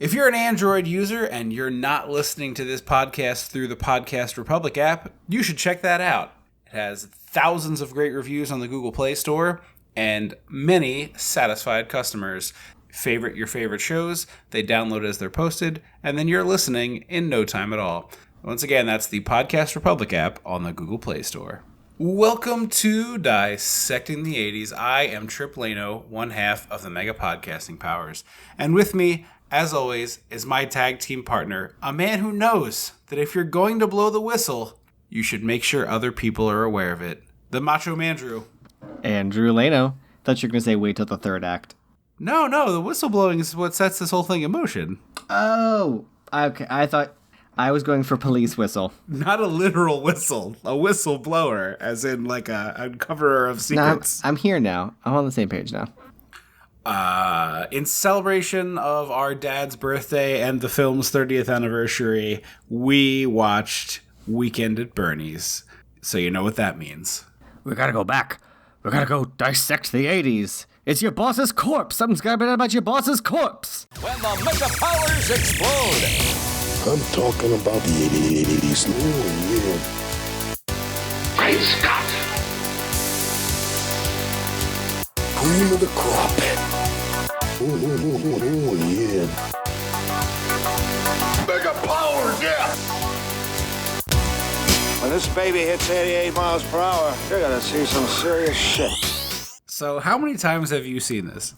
If you're an Android user and you're not listening to this podcast through the Podcast Republic app, you should check that out. It has thousands of great reviews on the Google Play Store and many satisfied customers. Favorite your favorite shows, they download as they're posted, and then you're listening in no time at all. Once again, that's the Podcast Republic app on the Google Play Store. Welcome to Dissecting the 80s. I am Trip Lano, one half of the Mega Podcasting Powers. And with me, as always, is my tag team partner, a man who knows that if you're going to blow the whistle, you should make sure other people are aware of it. The Macho Man Drew. Andrew Lano. Thought you were going to say wait till the third act. No, the whistleblowing is what sets this whole thing in motion. Oh, okay. I thought I was going for police whistle. Not a literal whistle. A whistleblower, as in like a uncoverer of secrets. No, I'm here now. I'm on the same page now. In celebration of our dad's birthday and the film's 30th anniversary, we watched Weekend at Bernie's. So you know what that means. We gotta go back. We gotta go dissect the 80s. It's your boss's corpse. Something's gotta be done about your boss's corpse. When the mega powers explode. I'm talking about the 80s. Oh, yeah. Great Scott. Cream of the crop. Oh, yeah. Mega powers, yeah. When this baby hits 88 miles per hour, you're gonna see some serious shit. So how many times have you seen this?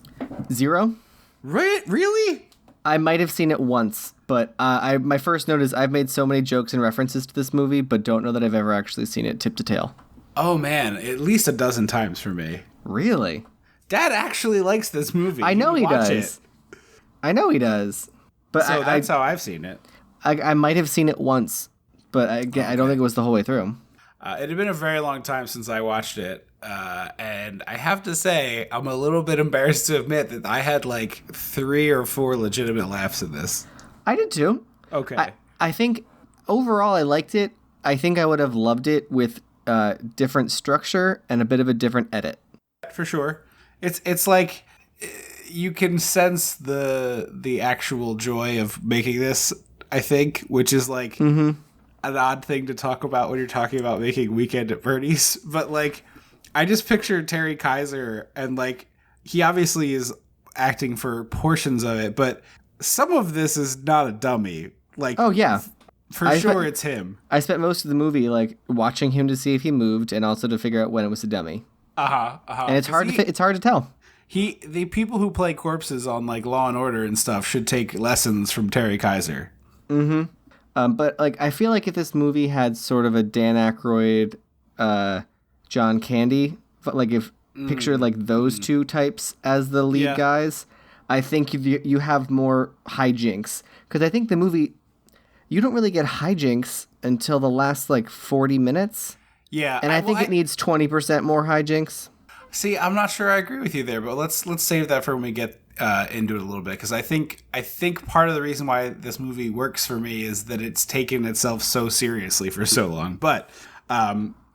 0. Really? I might have seen it once, but my first note is I've made so many jokes and references to this movie, but don't know that I've ever actually seen it tip to tail. Oh man, at least a dozen times for me. Really? Dad actually likes this movie. I know he does. It. I know he does. But so that's how I've seen it. I might have seen it once, but I don't think it was the whole way through. It had been a very long time since I watched it, and I have to say, I'm a little bit embarrassed to admit that I had like 3 or 4 legitimate laughs in this. I did too. Okay. I think overall I liked it. I think I would have loved it with different structure and a bit of a different edit. For sure. It's like you can sense the actual joy of making this, I think, which is like an odd thing to talk about when you're talking about making Weekend at Bernie's. But like, I just picture Terry Kiser, and like, he obviously is acting for portions of it, but some of this is not a dummy. Like, oh yeah, for sure it's him. I spent most of the movie like watching him to see if he moved, and also to figure out when it was a dummy. And it's hard to tell. The people who play corpses on like Law and Order and stuff should take lessons from Terry Kiser. But like, I feel like if this movie had sort of a Dan Aykroyd, John Candy, but like if picture like those two types as the lead guys, I think you have more hijinks, because I think the movie, you don't really get hijinks until the last like 40 minutes. Yeah, and I think it needs 20% more hijinks. See, I'm not sure I agree with you there, but let's save that for when we get into it a little bit, because I think part of the reason why this movie works for me is that it's taken itself so seriously for so long. But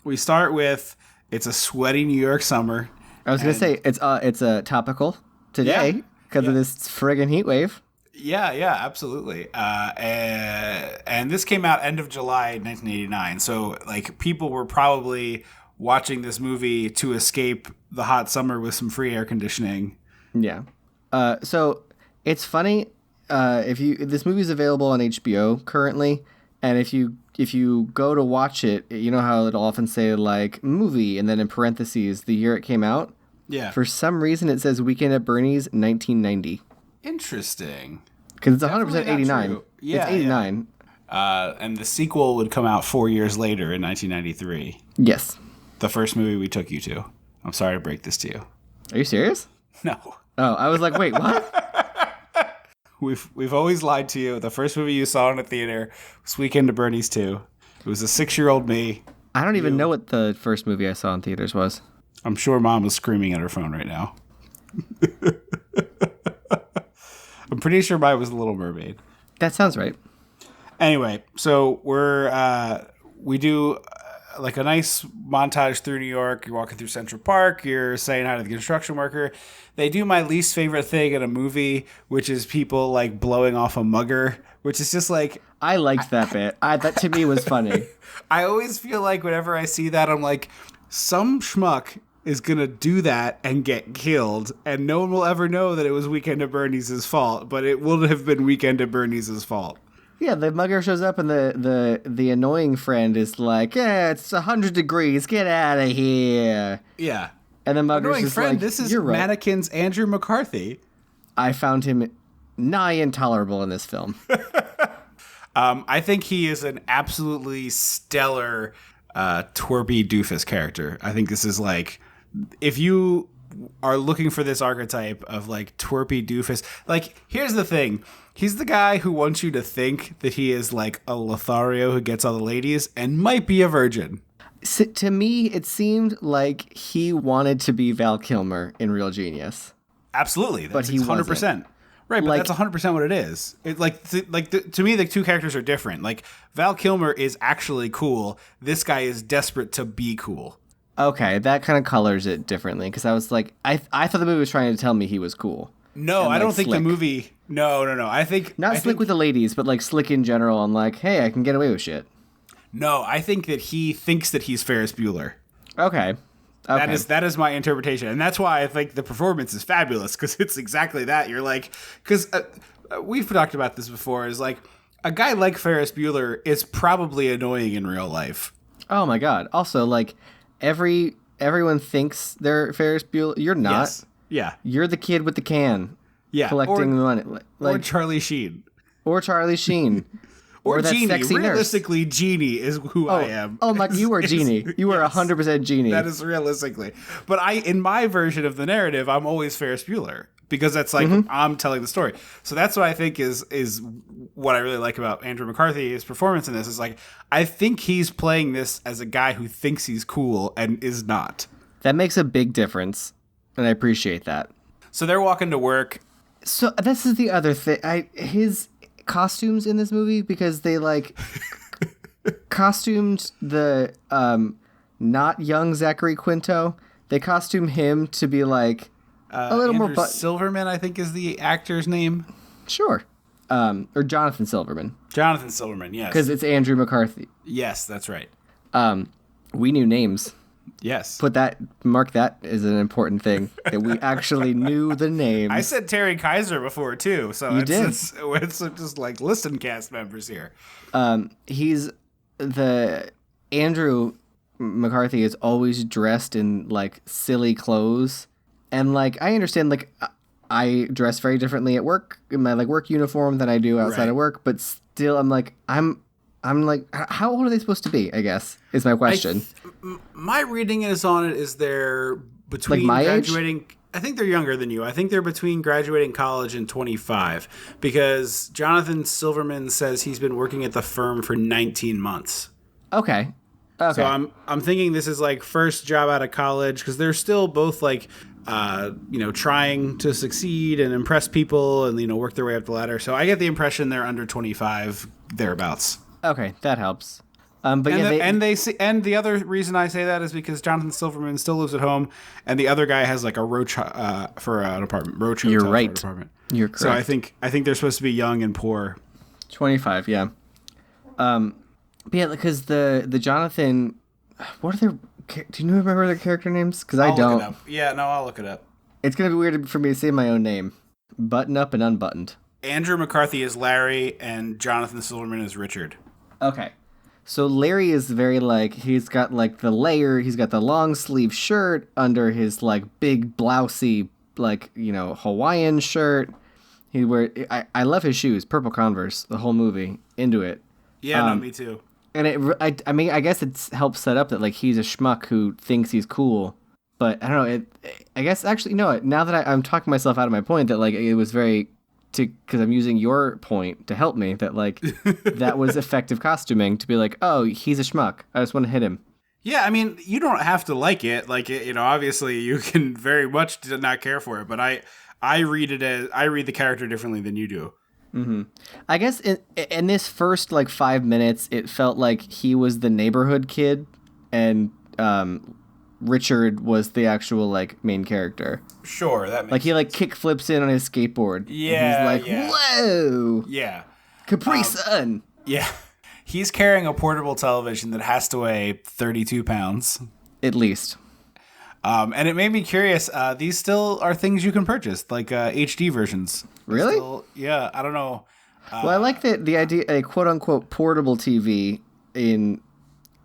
we start with it's a sweaty New York summer. I was gonna say it's a topical today because of this friggin' heat wave. Yeah, absolutely. And this came out end of July 1989. So like, people were probably watching this movie to escape the hot summer with some free air conditioning. Yeah. So it's funny. This movie's available on HBO currently, and if you go to watch it, you know how it'll often say like movie and then in parentheses the year it came out. Yeah. For some reason, it says Weekend at Bernie's 1990. Interesting. Because it's 100% 89. Yeah, it's 89. Yeah. And the sequel would come out 4 years later in 1993. Yes. The first movie we took you to. I'm sorry to break this to you. Are you serious? No. Oh, I was like, wait, what? We've always lied to you. The first movie you saw in a theater was Weekend at Bernie's 2. It was a 6-year-old me. I don't even know what the first movie I saw in theaters was. I'm sure Mom was screaming at her phone right now. I'm pretty sure mine was The Little Mermaid. That sounds right. Anyway, so we do like a nice montage through New York. You're walking through Central Park. You're saying hi to the construction worker. They do my least favorite thing in a movie, which is people like blowing off a mugger, which is just like, I liked that bit. That to me was funny. I always feel like whenever I see that, I'm like, some schmuck is gonna do that and get killed, and no one will ever know that it was Weekend at Bernie's fault, but it would have been Weekend at Bernie's fault. Yeah, the mugger shows up and the annoying friend is like, "Yeah, it's 100 degrees. Get out of here." Yeah. And the mugger's Annoying just friend, like, this is "You're right." Mannequin's Andrew McCarthy. I found him nigh intolerable in this film. I think he is an absolutely stellar twerpy doofus character. I think this is like, if you are looking for this archetype of like twerpy doofus, like, here's the thing. He's the guy who wants you to think that he is like a Lothario who gets all the ladies and might be a virgin. So, to me, it seemed like he wanted to be Val Kilmer in Real Genius. Absolutely. That's But he 100%. wasn't. Right, but Like- that's 100% what it is. It to me, the two characters are different. Like, Val Kilmer is actually cool. This guy is desperate to be cool. Okay, that kind of colors it differently because I was like, I thought the movie was trying to tell me he was cool. No, And, I like, don't think slick. the movie. No. I think Not I slick think, with the ladies, but like slick in general. And like, hey, I can get away with shit. No, I think that he thinks that he's Ferris Bueller. Okay. That is my interpretation, and that's why I think the performance is fabulous, because it's exactly that. You're like, because we've talked about this before. Is like, a guy like Ferris Bueller is probably annoying in real life. Oh my god. Also, like, everyone thinks they're Ferris Bueller. You're not. Yes. Yeah. You're the kid with the can. Yeah. Collecting money. Or Like, Charlie Sheen. or Charlie Sheen. Or that Genie. sexy nurse. Realistically, Genie is who I am. Oh my, you were Genie. You were Yes. 100% Genie. That is realistically. But in my version of the narrative, I'm always Ferris Bueller, because that's like, I'm telling the story. So that's what I think is what I really like about Andrew McCarthy, his performance in this. Is like, I think he's playing this as a guy who thinks he's cool and is not. That makes a big difference, and I appreciate that. So they're walking to work. So this is the other thing. His costumes in this movie, because they like costumed the not young Zachary Quinto. They costume him to be like a little Andrew more Silverman, I think, is the actor's name. Sure. Or Jonathan Silverman, Jonathan Silverman, yes. because it's Andrew McCarthy. Yes, that's right. We knew names. Yes. Mark that as an important thing, that we actually knew the names. I said Terry Kiser before, too. So You did. It's just like, listen, cast members here. He's the Andrew McCarthy is always dressed in like silly clothes, and like I understand, like I dress very differently at work in my like work uniform than I do outside Right. of work, but still I'm like how old are they supposed to be, I guess, is my question. My reading is on it is they're between Like my age? graduating. I think they're younger than you. I think they're between graduating college and 25, because Jonathan Silverman says he's been working at the firm for 19 months. Okay. So I'm thinking this is like first job out of college, because they're still both like trying to succeed and impress people and work their way up the ladder. So I get the impression they're under 25 thereabouts. Okay, that helps. But And the other reason I say that is because Jonathan Silverman still lives at home, and the other guy has like a roach for an apartment. Roach hotel You're for an right. apartment. You're correct. So I think they're supposed to be young and poor. 25, yeah. But yeah, because the Jonathan, what are their? Do you remember their character names? Because I I'll don't. look it up. Yeah, no, I'll look it up. It's gonna be weird for me to say my own name. Button Up and Unbuttoned. Andrew McCarthy is Larry, and Jonathan Silverman is Richard. Okay. So Larry is very like, he's got like the layer, he's got the long sleeve shirt under his like big blousey like, Hawaiian shirt. I love his shoes, purple Converse, the whole movie, into it. Yeah, no, me too. And I mean, I guess it helps set up that like he's a schmuck who thinks he's cool. But I don't know, I guess actually, no, now that I'm talking myself out of my point, that like it was very, because I'm using your point to help me, that like that was effective costuming to be like, oh, he's a schmuck, I just want to hit him. Yeah, I mean, you don't have to like it. Like, obviously you can very much not care for it, but I read the character differently than you do. Mm-hmm. I guess in this first like 5 minutes, it felt like he was the neighborhood kid and Richard was the actual like main character. Sure, that makes like he like kick flips in on his skateboard. Yeah, and he's like, whoa, yeah, Capri Sun. Yeah, he's carrying a portable television that has to weigh 32 pounds at least. And it made me curious. These still are things you can purchase, like HD versions. Really? Yeah, I don't know. Well, I like that the idea a quote unquote portable TV in,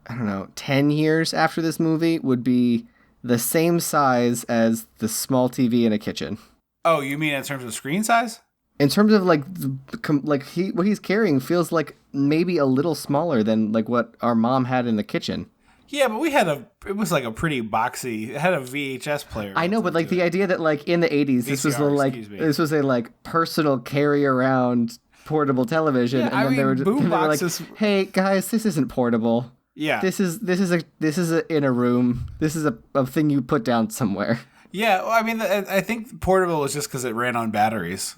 I don't know, 10 years after this movie would be the same size as the small TV in a kitchen. Oh, you mean in terms of screen size? In terms of like what he's carrying feels like maybe a little smaller than like what our mom had in the kitchen. Yeah, but it was like a pretty boxy, it had a VHS player. I know, but like the idea that like in the 80s, this was a like personal carry around portable television. Yeah, and then they were like, hey guys, this isn't portable. Yeah. This is in a room. This is a thing you put down somewhere. Yeah, well, I mean, I think portable was just because it ran on batteries.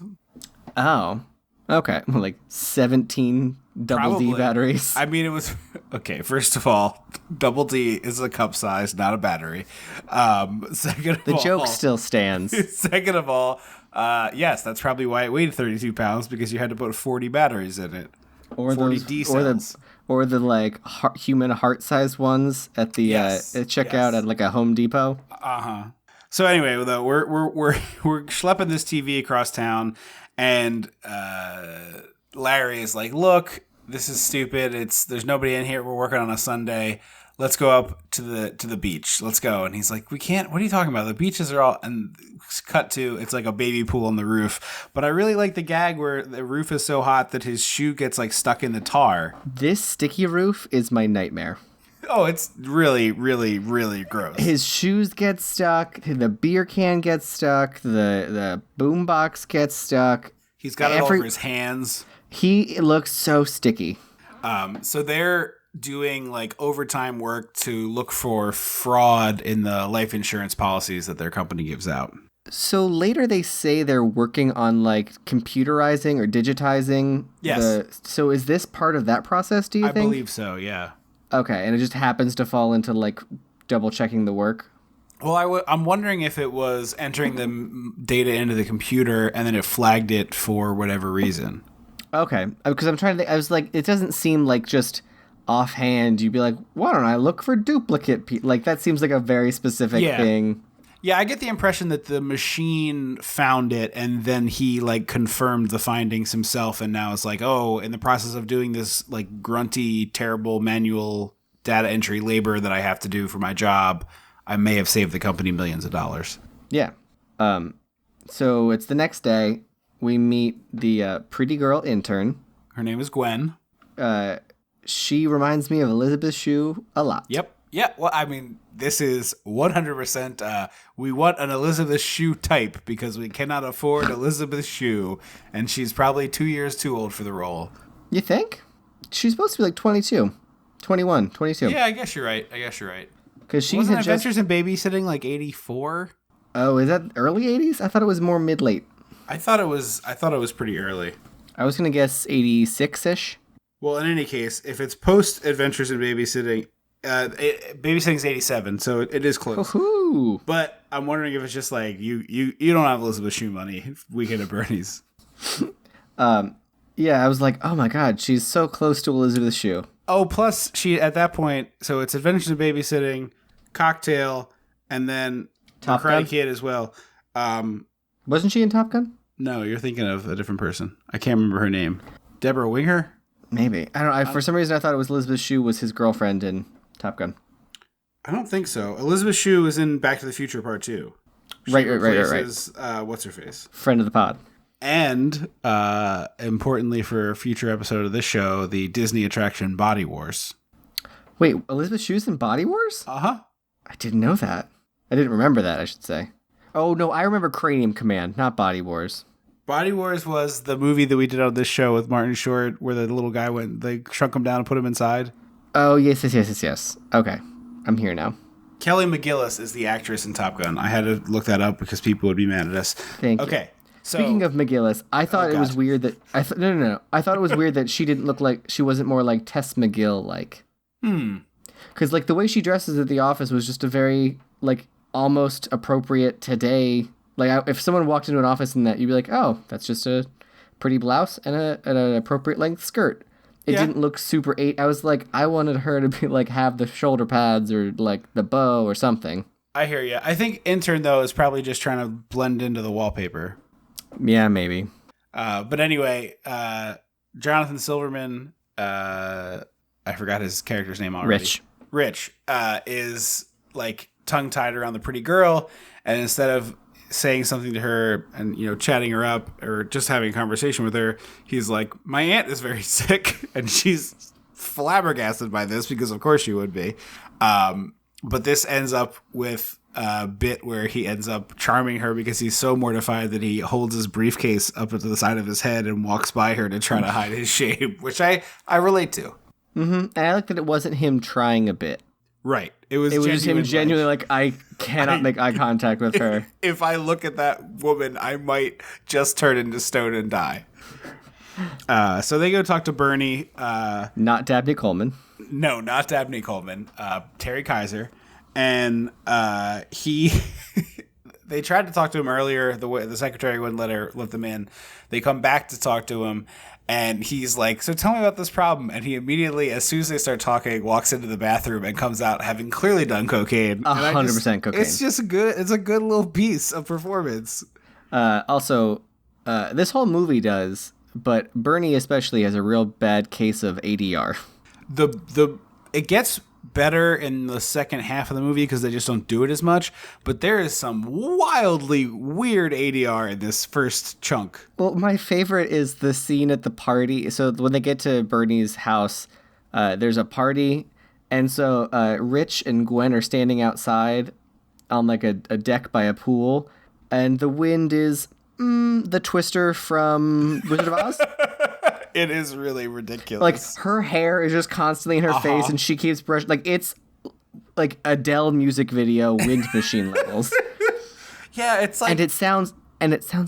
Oh, okay. Well, like 17 double D batteries. I mean, it was okay. First of all, double D is a cup size, not a battery. Second of all, the joke still stands. Second of all, yes, that's probably why it weighed 32 pounds, because you had to put 40 batteries in it. Or 40 D cells. Or the like human heart-sized ones at the checkout at like a Home Depot. So anyway, though, we're schlepping this TV across town, and Larry is like, "Look, this is stupid. There's nobody in here. We're working on a Sunday. Let's go up to the beach. Let's go." And he's like, "We can't. What are you talking about? The beaches are all..." And cut to, it's like a baby pool on the roof. But I really like the gag where the roof is so hot that his shoe gets like stuck in the tar. This sticky roof is my nightmare. Oh, it's really, really, really gross. His shoes get stuck. The beer can gets stuck. The boombox gets stuck. He's got it all over his hands. He looks so sticky. So they're doing like overtime work to look for fraud in the life insurance policies that their company gives out. So later they say they're working on like computerizing or digitizing. Yes. So is this part of that process, do you think? I believe so, yeah. Okay, and it just happens to fall into like double checking the work? Well, I'm wondering if it was entering the data into the computer and then it flagged it for whatever reason. Okay, because I'm trying to think, I was like, it doesn't seem like just offhand you'd be like, why don't I look for duplicate like that seems like a very specific thing. Yeah, I get the impression that the machine found it and then he like confirmed the findings himself, and now it's like, oh, in the process of doing this like grunty, terrible manual data entry labor that I have to do for my job, I may have saved the company millions of dollars. Yeah. So it's the next day. We meet the pretty girl intern. Her name is Gwen. She reminds me of Elizabeth Shue a lot. Yep. Yeah, well, I mean, this is 100%, we want an Elizabeth Shue type because we cannot afford Elizabeth Shue, and she's probably 2 years too old for the role. You think? She's supposed to be like 22, 21, 22. Yeah, I guess you're right. Because she wasn't had Adventures in Babysitting like 84? Oh, is that early 80s? I thought it was more mid-late. I thought it was pretty early. I was going to guess 86-ish. Well, in any case, if it's post Adventures in Babysitting, Babysitting's 87, so it is close. Woohoo! But I'm wondering if it's just like you don't have Elizabeth Shue money. Weekend at Bernie's. Yeah, I was like, oh my god, she's so close to Elizabeth Shue. Oh, plus she at that point, so it's Adventures in Babysitting, Cocktail, and then Top Karate Gun? Kid as well. Wasn't she in Top Gun? No, you're thinking of a different person. I can't remember her name. Deborah Winger? Maybe. I don't know. For some reason, I thought it was Elizabeth Shue was his girlfriend in Top Gun. I don't think so. Elizabeth Shue is in Back to the Future Part 2. Right. What's her face? Friend of the pod. And, importantly for a future episode of this show, the Disney attraction Body Wars. Wait, Elizabeth Shue's in Body Wars? Uh-huh. I didn't know that. I didn't remember that, I should say. Oh, no, I remember Cranium Command, not Body Wars. Body Wars was the movie that we did on this show with Martin Short, where the little guy they shrunk him down and put him inside. Oh, yes. Okay, I'm here now. Kelly McGillis is the actress in Top Gun. I had to look that up because people would be mad at us. Thank you. Okay. So, speaking of McGillis, I thought it was weird that no. I thought it was weird that she didn't look like she wasn't more like Tess McGill like. Because, like, the way she dresses at the office was just a very, like, almost appropriate today. Like, if someone walked into an office in that, you'd be like, oh, that's just a pretty blouse and an appropriate length skirt. It didn't look super I was like, I wanted her to be, like, have the shoulder pads or, like, the bow or something. I hear you. I think intern, though, is probably just trying to blend into the wallpaper. Yeah, maybe. But anyway, Jonathan Silverman, I forgot his character's name already. Rich is, like, tongue-tied around the pretty girl, and instead of saying something to her and, you know, chatting her up or just having a conversation with her, he's like, my aunt is very sick, and she's flabbergasted by this because of course she would be. But this ends up with a bit where he ends up charming her because he's so mortified that he holds his briefcase up to the side of his head and walks by her to try to hide his shame, which I relate to. Mm-hmm. And I like that it wasn't him trying a bit. Right. It was just him genuinely like, I cannot make eye contact with her. If I look at that woman, I might just turn into stone and die. So they go talk to Bernie. Not Dabney Coleman. No, not Dabney Coleman. Terry Kiser. And he... They tried to talk to him earlier. The secretary wouldn't let them in. They come back to talk to him. And he's like, so tell me about this problem. And he immediately, as soon as they start talking, walks into the bathroom and comes out having clearly done cocaine. 100% cocaine. It's just it's a good little piece of performance. Also, this whole movie does, but Bernie especially has a real bad case of ADR. It gets better in the second half of the movie because they just don't do it as much, but there is some wildly weird ADR in this first chunk. Well, my favorite is the scene at the party. So when they get to Bernie's house, there's a party, and so Rich and Gwen are standing outside on like a deck by a pool, and the wind is the Twister from Wizard of Oz. It is really ridiculous. Like, her hair is just constantly in her face, and she keeps brushing. Like, it's like Adele music video wind machine levels. Yeah, it's like... And it sounds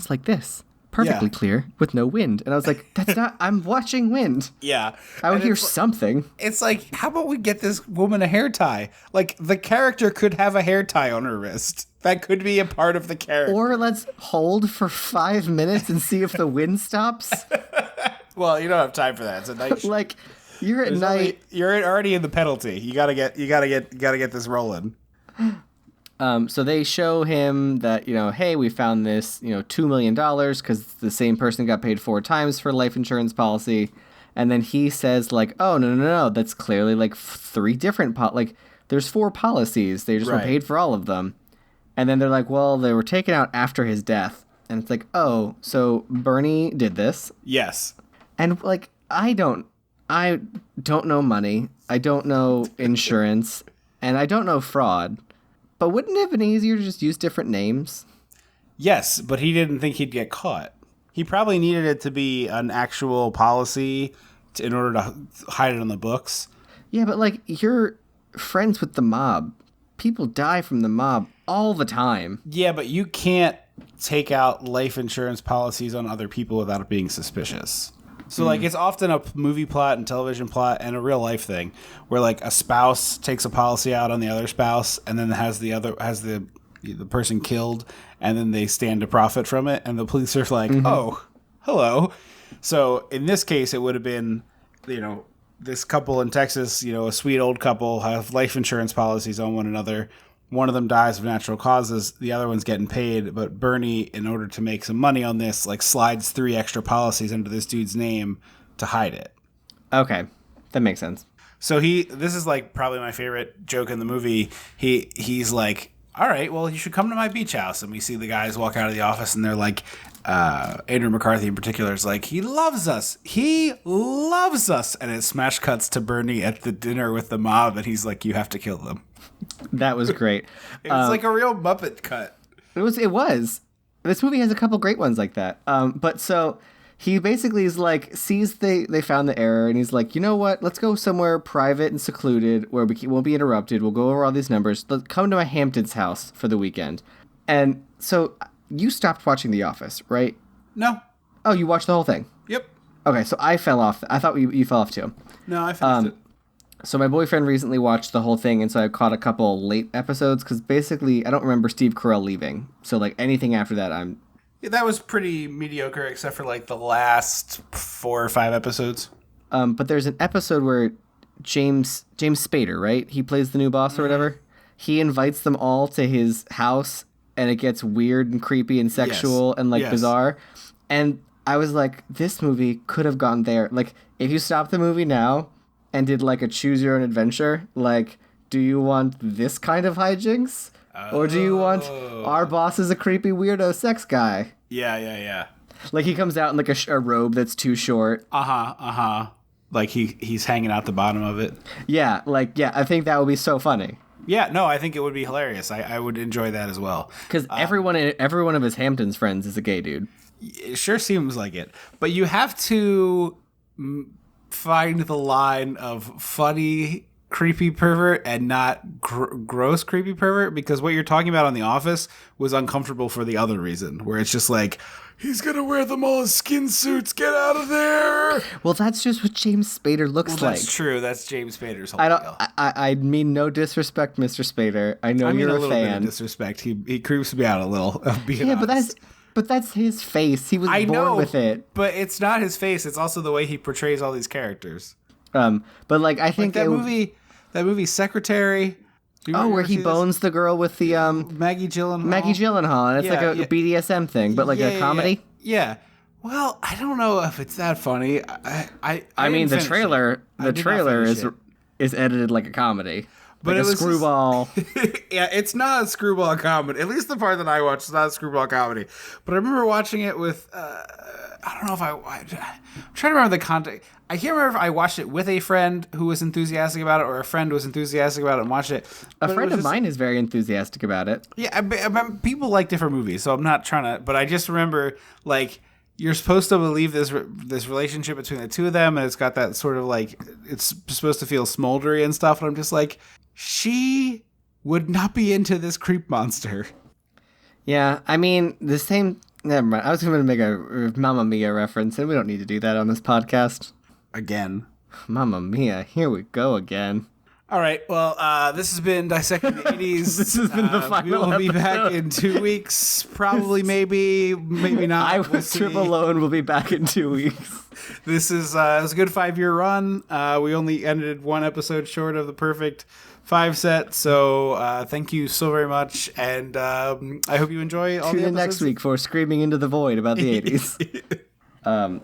like this. Perfectly clear, with no wind. And I was like, that's not... I'm watching wind. Yeah. I would hear something. It's like, how about we get this woman a hair tie? Like, the character could have a hair tie on her wrist. That could be a part of the character. Or let's hold for 5 minutes and see if the wind stops. Well, you don't have time for that. It's a night shoot. Like, you're at night. You're already in the penalty. You gotta get this rolling. So they show him that, you know, hey, we found this, you know, $2 million because the same person got paid 4 times for a life insurance policy. And then he says, like, oh, no, that's clearly like 3 different, like, there's 4 policies. They just were paid for all of them. And then they're like, well, they were taken out after his death. And it's like, oh, so Bernie did this. Yes. And, like, I don't know money. I don't know insurance. And I don't know fraud. But wouldn't it have been easier to just use different names? Yes, but he didn't think he'd get caught. He probably needed it to be an actual policy in order to hide it on the books. Yeah, but, like, you're friends with the mob. People die from the mob all the time. Yeah, but you can't take out life insurance policies on other people without it being suspicious. So, like, it's often a movie plot and television plot and a real life thing where, like, a spouse takes a policy out on the other spouse and then has the person killed, and then they stand to profit from it, and the police are like, oh, hello. So, in this case, it would have been, you know, this couple in Texas, you know, a sweet old couple have life insurance policies on one another. One of them dies of natural causes. The other one's getting paid. But Bernie, in order to make some money on this, like, slides 3 extra policies into this dude's name to hide it. Okay. That makes sense. So this is, like, probably my favorite joke in the movie. He's like, all right, well, you should come to my beach house. And we see the guys walk out of the office, and they're like, Andrew McCarthy in particular is like, he loves us. He loves us. And it smash cuts to Bernie at the dinner with the mob, and he's like, you have to kill them. That was great. It was like a real Muppet cut. It was. This movie has a couple great ones like that. But so he basically is like, sees they found the error, and he's like, you know what? Let's go somewhere private and secluded where we won't be interrupted. We'll go over all these numbers. Let's come to my Hamptons house for the weekend. And so you stopped watching The Office, right? No. Oh, you watched the whole thing? Yep. Okay, so I fell off. I thought you fell off too. No, I finished it. So my boyfriend recently watched the whole thing, and so I caught a couple late episodes, because basically I don't remember Steve Carell leaving. So, like, anything after that, Yeah, that was pretty mediocre, except for like the last 4 or 5 episodes. But there's an episode where James Spader, right? He plays the new boss or whatever. He invites them all to his house, and it gets weird and creepy and sexual and like bizarre. And I was like, this movie could have gone there. Like, if you stop the movie now and did like a choose your own adventure, like, do you want this kind of hijinks? Or do you want our boss is a creepy weirdo sex guy? Yeah. Like, he comes out in like a robe that's too short. Like he's hanging out the bottom of it. Yeah, I think that would be so funny. Yeah, no, I think it would be hilarious. I would enjoy that as well. Because every one of his Hamptons friends is a gay dude. It sure seems like it. But you have to find the line of funny creepy pervert and not gross creepy pervert, because what you're talking about on The Office was uncomfortable for the other reason, where it's just like, he's gonna wear them all as skin suits, get out of there. Well, that's just what James Spader looks like. That's true. That's James Spader's whole deal. I mean no disrespect, Mr. Spader. I know you're a little fan. Bit of disrespect. He creeps me out a little. Yeah, but that's his face. He was born with it. But it's not his face. It's also the way he portrays all these characters. But like, I think like that movie Secretary. Where he bones the girl with the Maggie Gyllenhaal. And it's like a BDSM thing, but like a comedy. Yeah. Well, I don't know if it's that funny. I mean, the trailer is edited like a comedy. But like it was screwball. Yeah, it's not a screwball comedy. At least the part that I watched is not a screwball comedy. But I remember watching it with, I don't know if I'm trying to remember the context. I can't remember if I watched it with a friend who was enthusiastic about it, or a friend who was enthusiastic about it and watched it. A friend of mine is very enthusiastic about it. Yeah, people like different movies, so I'm not trying to. But I just remember, like, you're supposed to believe this relationship between the two of them, and it's got that sort of like, it's supposed to feel smoldery and stuff. And I'm just like, she would not be into this creep monster. Yeah, I mean, the same. Never mind. I was going to make a Mamma Mia reference, and we don't need to do that on this podcast. Again. Mamma Mia, here we go again. All right, well, this has been Dissecting the 80s. This has been the final We will be episode. back in 2 weeks. Probably, maybe not. I was Trip Alone will be back in 2 weeks. This is a good 5-year run. We only ended 1 episode short of the perfect 5 set, so thank you so very much, and I hope you enjoy all the episodes. Tune in next week for Screaming into the Void about the 80s.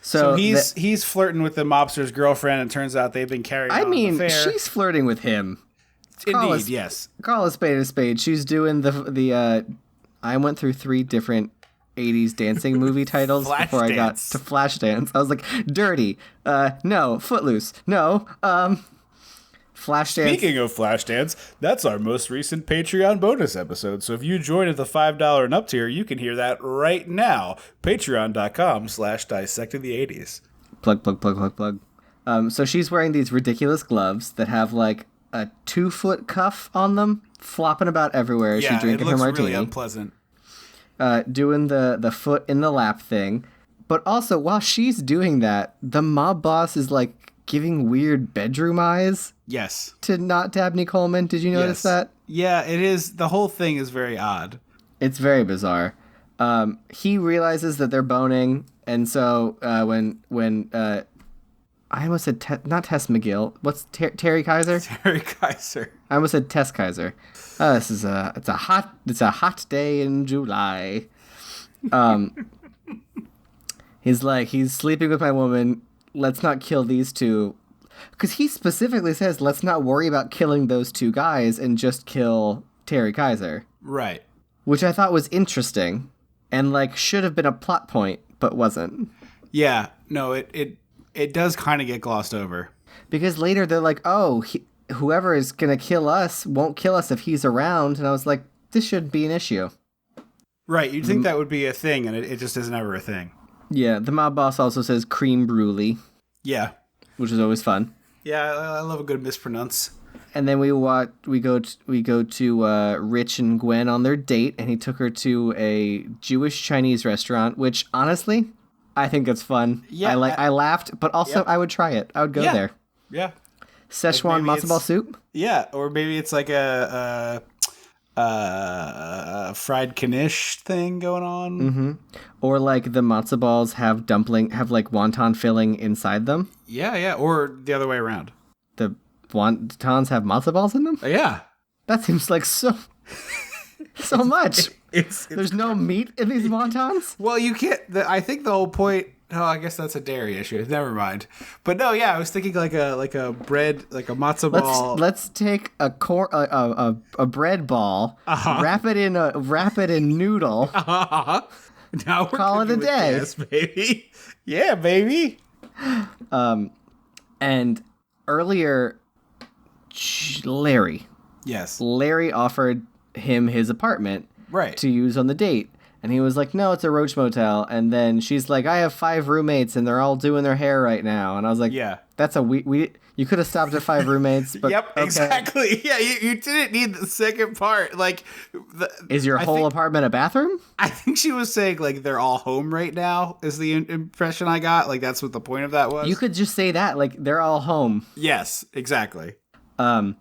So he's flirting with the mobster's girlfriend, and turns out they've been carrying on an affair. She's flirting with him. Indeed, yes. Call a spade a spade. She's doing the I went through 3 different 80s dancing movie titles before I got to Flashdance. I was like, Dirty, no, Footloose, no, Flashdance. Speaking of Flashdance, that's our most recent Patreon bonus episode. So if you join at the $5 and up tier, you can hear that right now. Patreon.com/dissectingthe80s. Plug. So she's wearing these ridiculous gloves that have like a 2-foot cuff on them, flopping about everywhere as she's drinking her martini. Really unpleasant. Doing the foot in the lap thing. But also, while she's doing that, the mob boss is like giving weird bedroom eyes. Yes. To not Dabney Coleman. Did you notice that? Yeah, it is. The whole thing is very odd. It's very bizarre. He realizes that they're boning, and so when I almost said not Tess McGill. What's Terry Kiser? Terry Kiser. I almost said Tess Kiser. It's a hot day in July. He's sleeping with my woman. Let's not kill these two. Because he specifically says, let's not worry about killing those 2 guys and just kill Terry Kiser. Right. Which I thought was interesting and like should have been a plot point, but wasn't. Yeah. No, it does kind of get glossed over. Because later they're like, whoever is going to kill us won't kill us if he's around. And I was like, this should be an issue. Right. You'd think that would be a thing, and it just isn't ever a thing. Yeah, the mob boss also says cream brulee. Yeah. Which is always fun. Yeah, I love a good mispronounce. And then we go to Rich and Gwen on their date, and he took her to a Jewish Chinese restaurant, which honestly, I think it's fun. Yeah, I laughed, but also I would try it. I would go there. Yeah. Szechuan maybe matzo ball soup? Yeah, or maybe it's like a fried knish thing going on. Mm-hmm. Or like the matzo balls have like wonton filling inside them. Yeah, or the other way around. The wontons have matzo balls in them? Yeah. That seems like so much. There's no meat in these wontons? Well, you can't. I think the whole point. Oh, I guess that's a dairy issue. Never mind. But no, yeah, I was thinking like a bread, like a matzo ball. Let's take a bread ball, wrap it in noodle. Now we're call it a day, yes, baby. Yeah, baby. And earlier, Larry. Yes. Larry offered him his apartment Right. to use on the date. And he was like, no, it's a roach motel. And then she's like, I have 5 roommates and they're all doing their hair right now. And I was like, yeah, that's you could have stopped at 5 roommates. But yep, okay. exactly. Yeah, you didn't need the second part. Like, Is your whole apartment a bathroom? I think she was saying like they're all home right now is the impression I got. Like that's what the point of that was. You could just say that, like they're all home. Yes, exactly. And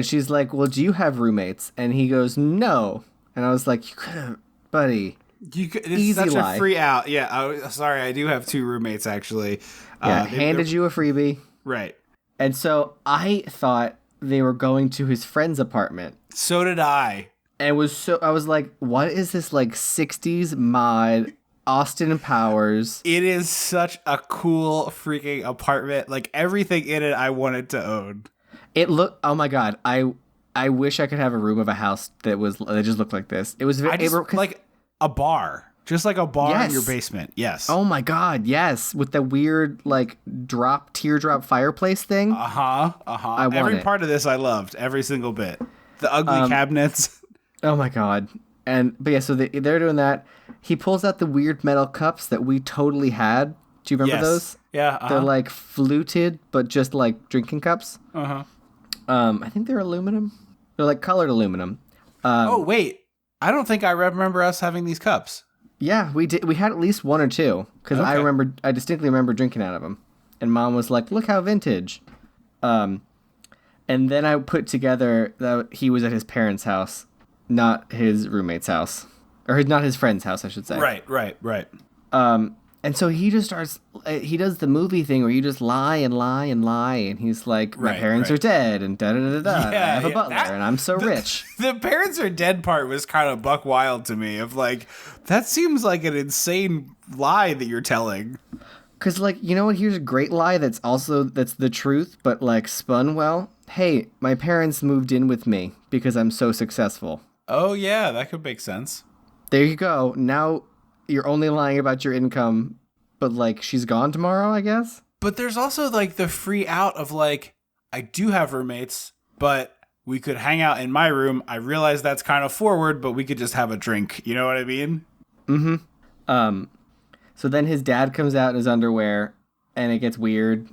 she's like, well, do you have roommates? And he goes, no. And I was like, you could have, buddy. This Easy is such lie. a free out. Yeah, sorry, I do have 2 roommates actually. Yeah, handed you a freebie. Right. And so I thought they were going to his friend's apartment. So did I. And I was like, what is this like 60s mod Austin Powers? It is such a cool freaking apartment. Like everything in it I wanted to own. Oh my God. I wish I could have a room of a house that just looked like this. It was like a bar. Just like a bar in your basement. Yes. Oh my God, yes. With the weird like teardrop fireplace thing. Every part of this I loved. Every single bit. The ugly cabinets. Oh my God. But yeah, so they're doing that. He pulls out the weird metal cups that we totally had. Do you remember those? Yeah. They're like fluted, but just like drinking cups. I think they're aluminum. They're like colored aluminum. Oh, wait. I don't think I remember us having these cups. Yeah, we did. We had at least 1 or 2 because I distinctly remember drinking out of them. And Mom was like, "Look how vintage." And then I put together that he was at his parents' house, not his roommate's house, or not his friend's house, I should say. Right. And so he just starts. He does the movie thing where you just lie and lie and lie, and he's like, "My parents are dead," and da da da da. Yeah, I have a butler, and I'm so rich. The parents are dead part was kind of buck wild to me. Of like, that seems like an insane lie that you're telling. Cause like, you know what? Here's a great lie that's the truth, but like spun well. Hey, my parents moved in with me because I'm so successful. Oh yeah, that could make sense. There you go. Now you're only lying about your income, but like she's gone tomorrow, I guess. But there's also like the free out of like, I do have roommates, but we could hang out in my room. I realize that's kind of forward, but we could just have a drink. You know what I mean? Mm-hmm. So then his dad comes out in his underwear, and it gets weird.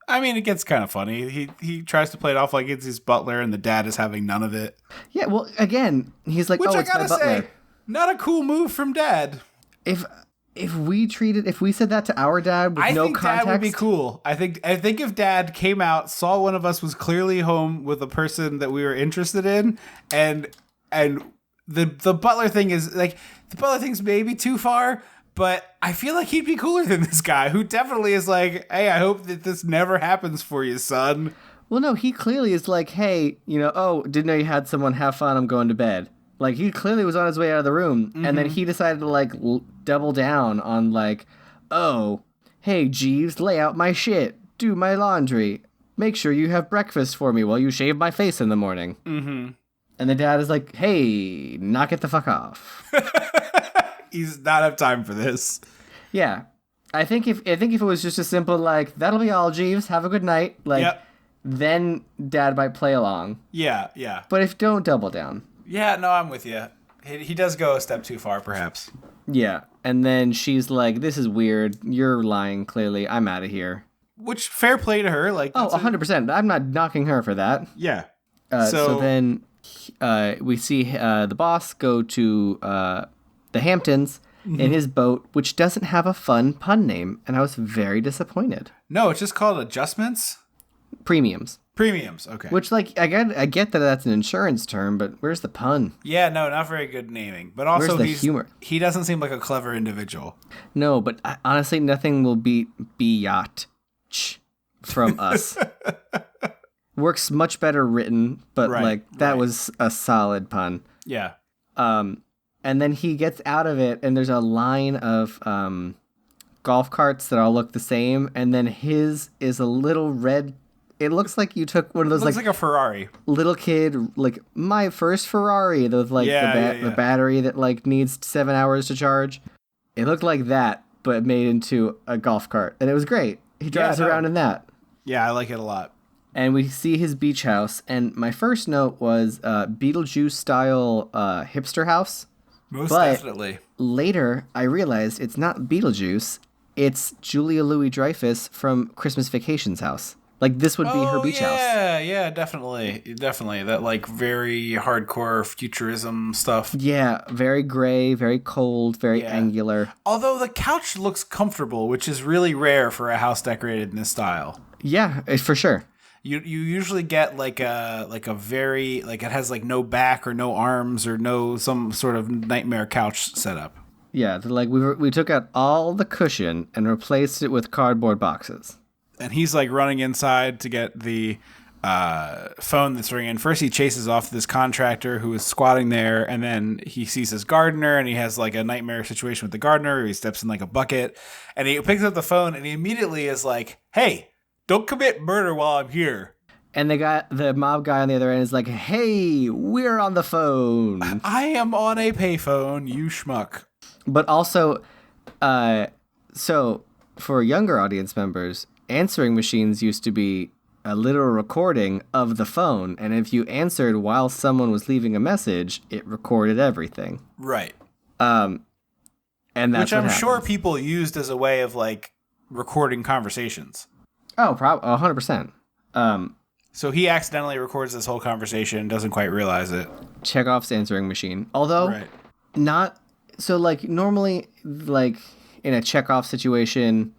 I mean, it gets kind of funny. He tries to play it off like it's his butler, and the dad is having none of it. Yeah, well, again, he's like, which oh, I it's my gotta butler. say, not a cool move from dad. If we said that to our dad with no context, dad would be cool. I think if dad came out, saw one of us was clearly home with a person that we were interested in, and the butler thing is like, the butler thing's maybe too far, but I feel like he'd be cooler than this guy who definitely is like, hey, I hope that this never happens for you, son. Well, no, he clearly is like, hey, didn't know you had someone, have fun, I'm going to bed. Like, he clearly was on his way out of the room, and then he decided to, like, double down on, like, oh, hey, Jeeves, lay out my shit, do my laundry, make sure you have breakfast for me while you shave my face in the morning. Mm-hmm. And the dad is like, hey, knock it the fuck off. He's not have time for this. Yeah. I think if it was just a simple, like, that'll be all, Jeeves, have a good night, like, then dad might play along. Yeah. But don't double down. Yeah, no, I'm with you. He does go a step too far, perhaps. Yeah, and then she's like, this is weird. You're lying, clearly. I'm out of here. Which, fair play to her. Like, 100%. I'm not knocking her for that. Yeah. So then we see the boss go to the Hamptons in his boat, which doesn't have a fun pun name, and I was very disappointed. No, it's just called Adjustments? Premiums. Premiums, okay. Which, like, I get that that's an insurance term, but where's the pun? Yeah, no, not very good naming. But also, Where's the humor? He doesn't seem like a clever individual. No, but honestly, nothing will beat Biatch from us. Works much better written, but that was a solid pun. Yeah. And then he gets out of it, and there's a line of golf carts that all look the same, and then his is a little red. It looks like you took one of those, looks like a Ferrari. Little kid, like my first Ferrari, with like the battery that like needs 7 hours to charge. It looked like that, but made into a golf cart, and it was great. He drives around in that. Yeah, I like it a lot. And we see his beach house, and my first note was Beetlejuice style hipster house. Most definitely. Later, I realized it's not Beetlejuice; it's Julia Louis-Dreyfus from Christmas Vacation's house. Like, this would be her beach house. Yeah, definitely. That, like, very hardcore futurism stuff. Yeah, very gray, very cold, very angular. Although the couch looks comfortable, which is really rare for a house decorated in this style. Yeah, for sure. You usually get, like a very, like, it has, like, no back or no arms or no some sort of nightmare couch setup. Yeah, like, we took out all the cushion and replaced it with cardboard boxes. And he's like running inside to get the phone that's ringing. First, he chases off this contractor who is squatting there, and then he sees his gardener, and he has like a nightmare situation with the gardener. He steps in like a bucket, and he picks up the phone, and he immediately is like, "Hey, don't commit murder while I'm here." And the mob guy on the other end is like, "Hey, we're on the phone. I am on a payphone, you schmuck." But also, so for younger audience members, answering machines used to be a literal recording of the phone, and if you answered while someone was leaving a message, it recorded everything. Right. And that's which I'm sure people used as a way of like recording conversations. Oh, 100%. So he accidentally records this whole conversation, doesn't quite realize it. Chekhov's answering machine. Although, not... So, like, normally, like, in a Chekhov situation,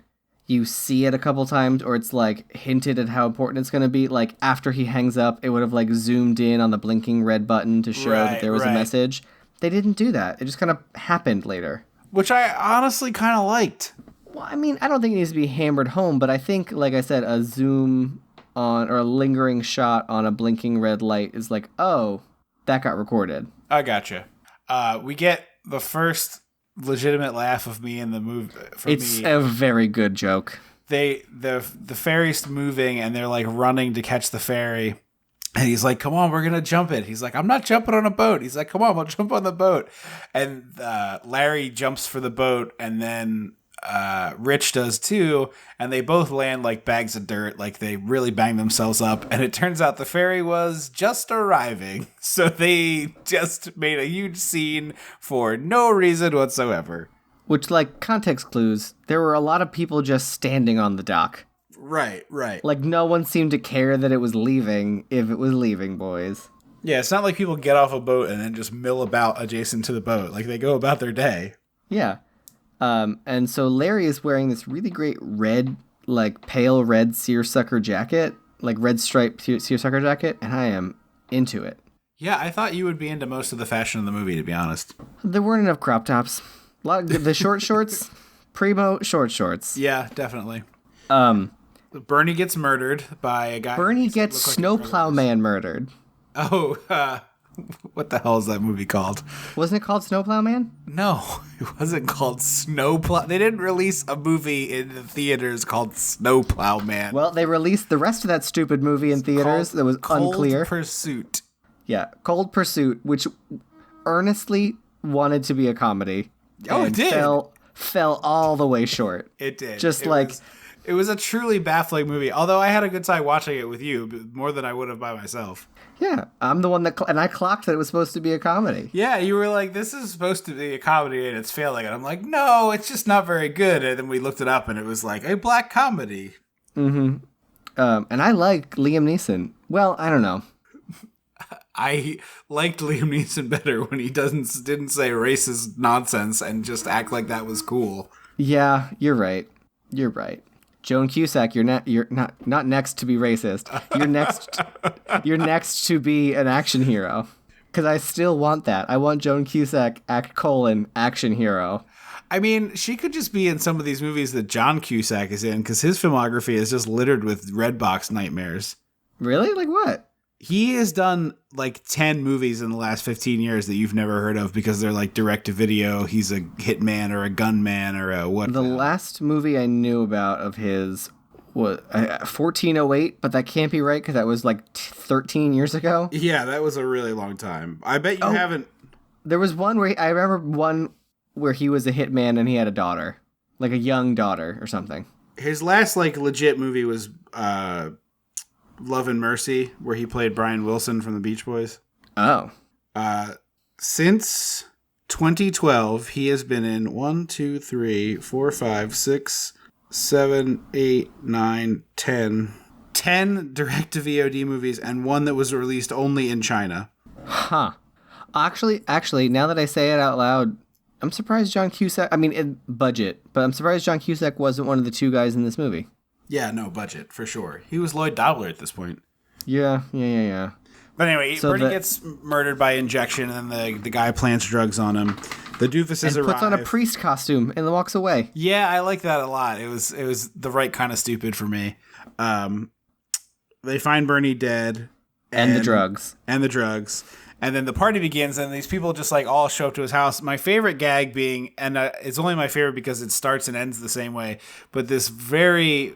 you see it a couple times, or it's, like, hinted at how important it's going to be. Like, after he hangs up, it would have, like, zoomed in on the blinking red button to show that there was a message. They didn't do that. It just kind of happened later. Which I honestly kind of liked. Well, I mean, I don't think it needs to be hammered home, but I think, like I said, a zoom on, or a lingering shot on a blinking red light is like, oh, that got recorded. I gotcha. We get the first legitimate laugh of me in the movie. It's a very good joke. The ferry's moving, and they're like running to catch the ferry. And he's like, "Come on, we're going to jump it." He's like, "I'm not jumping on a boat." He's like, "Come on, we'll jump on the boat." And Larry jumps for the boat, and then Rich does too. And they both land like bags of dirt, like they really banged themselves up. And it turns out the ferry was just arriving. So they just made a huge scene for no reason whatsoever. Which, like, context clues, there were a lot of people just standing on the dock. Right. Like, no one seemed to care that it was leaving, if it was leaving, boys. Yeah, it's not like people get off a boat and then just mill about adjacent to the boat. Like, they go about their day. Yeah. And so Larry is wearing this really great red, like, pale red seersucker jacket, like red striped seersucker jacket, and I am into it. Yeah, I thought you would be into most of the fashion of the movie, to be honest. There weren't enough crop tops. A lot of the short shorts, primo short shorts. Yeah, definitely. Bernie gets murdered by a guy. Bernie gets Snowplow Man murdered. Oh, what the hell is that movie called? Wasn't it called Snowplow Man? No, it wasn't called Snowplow. They didn't release a movie in the theaters called Snowplow Man. Well, they released the rest of that stupid movie in theaters that was unclear. Cold Pursuit. Yeah, Cold Pursuit, which earnestly wanted to be a comedy. Oh, it did. Fell all the way short. It did. It was a truly baffling movie. Although I had a good time watching it with you, more than I would have by myself. Yeah, I'm the one that... and I clocked that it was supposed to be a comedy. Yeah, you were like, this is supposed to be a comedy and it's failing. And I'm like, no, it's just not very good. And then we looked it up and it was like a black comedy. Mm-hmm. And I like Liam Neeson. Well, I don't know. I liked Liam Neeson better when he didn't say racist nonsense and just act like that was cool. Yeah, you're right. Joan Cusack, you're not next to be racist. You're next to be an action hero. Because I still want that. I want Joan Cusack action hero. I mean, she could just be in some of these movies that John Cusack is in, because his filmography is just littered with Redbox nightmares. Really? Like what? He has done like 10 movies in the last 15 years that you've never heard of because they're like direct to video. He's a hitman or a gunman or a what? The last movie I knew about of his was 1408, but that can't be right because that was like 13 years ago. Yeah, that was a really long time. I bet you haven't. There was one I remember one where he was a hitman and he had a daughter, like a young daughter or something. His last like legit movie was Love and Mercy, where he played Brian Wilson from the Beach Boys. Oh. Since 2012, he has been in 1, 2, 3, 4, 5, 6, 7, 8, 9, 10 direct-to-VOD movies, and one that was released only in China. Huh. Actually, now that I say it out loud, I'm surprised John Cusack, I mean, in budget, but I'm surprised John Cusack wasn't one of the two guys in this movie. Yeah, no, budget, for sure. He was Lloyd Dobler at this point. Yeah. But anyway, so Bernie gets murdered by injection, and then the guy plants drugs on him. The doofuses arrive. Puts on a priest costume and walks away. Yeah, I like that a lot. It was the right kind of stupid for me. They find Bernie dead. And the drugs. And then the party begins, and these people just like all show up to his house. My favorite gag being, and it's only my favorite because it starts and ends the same way, but this very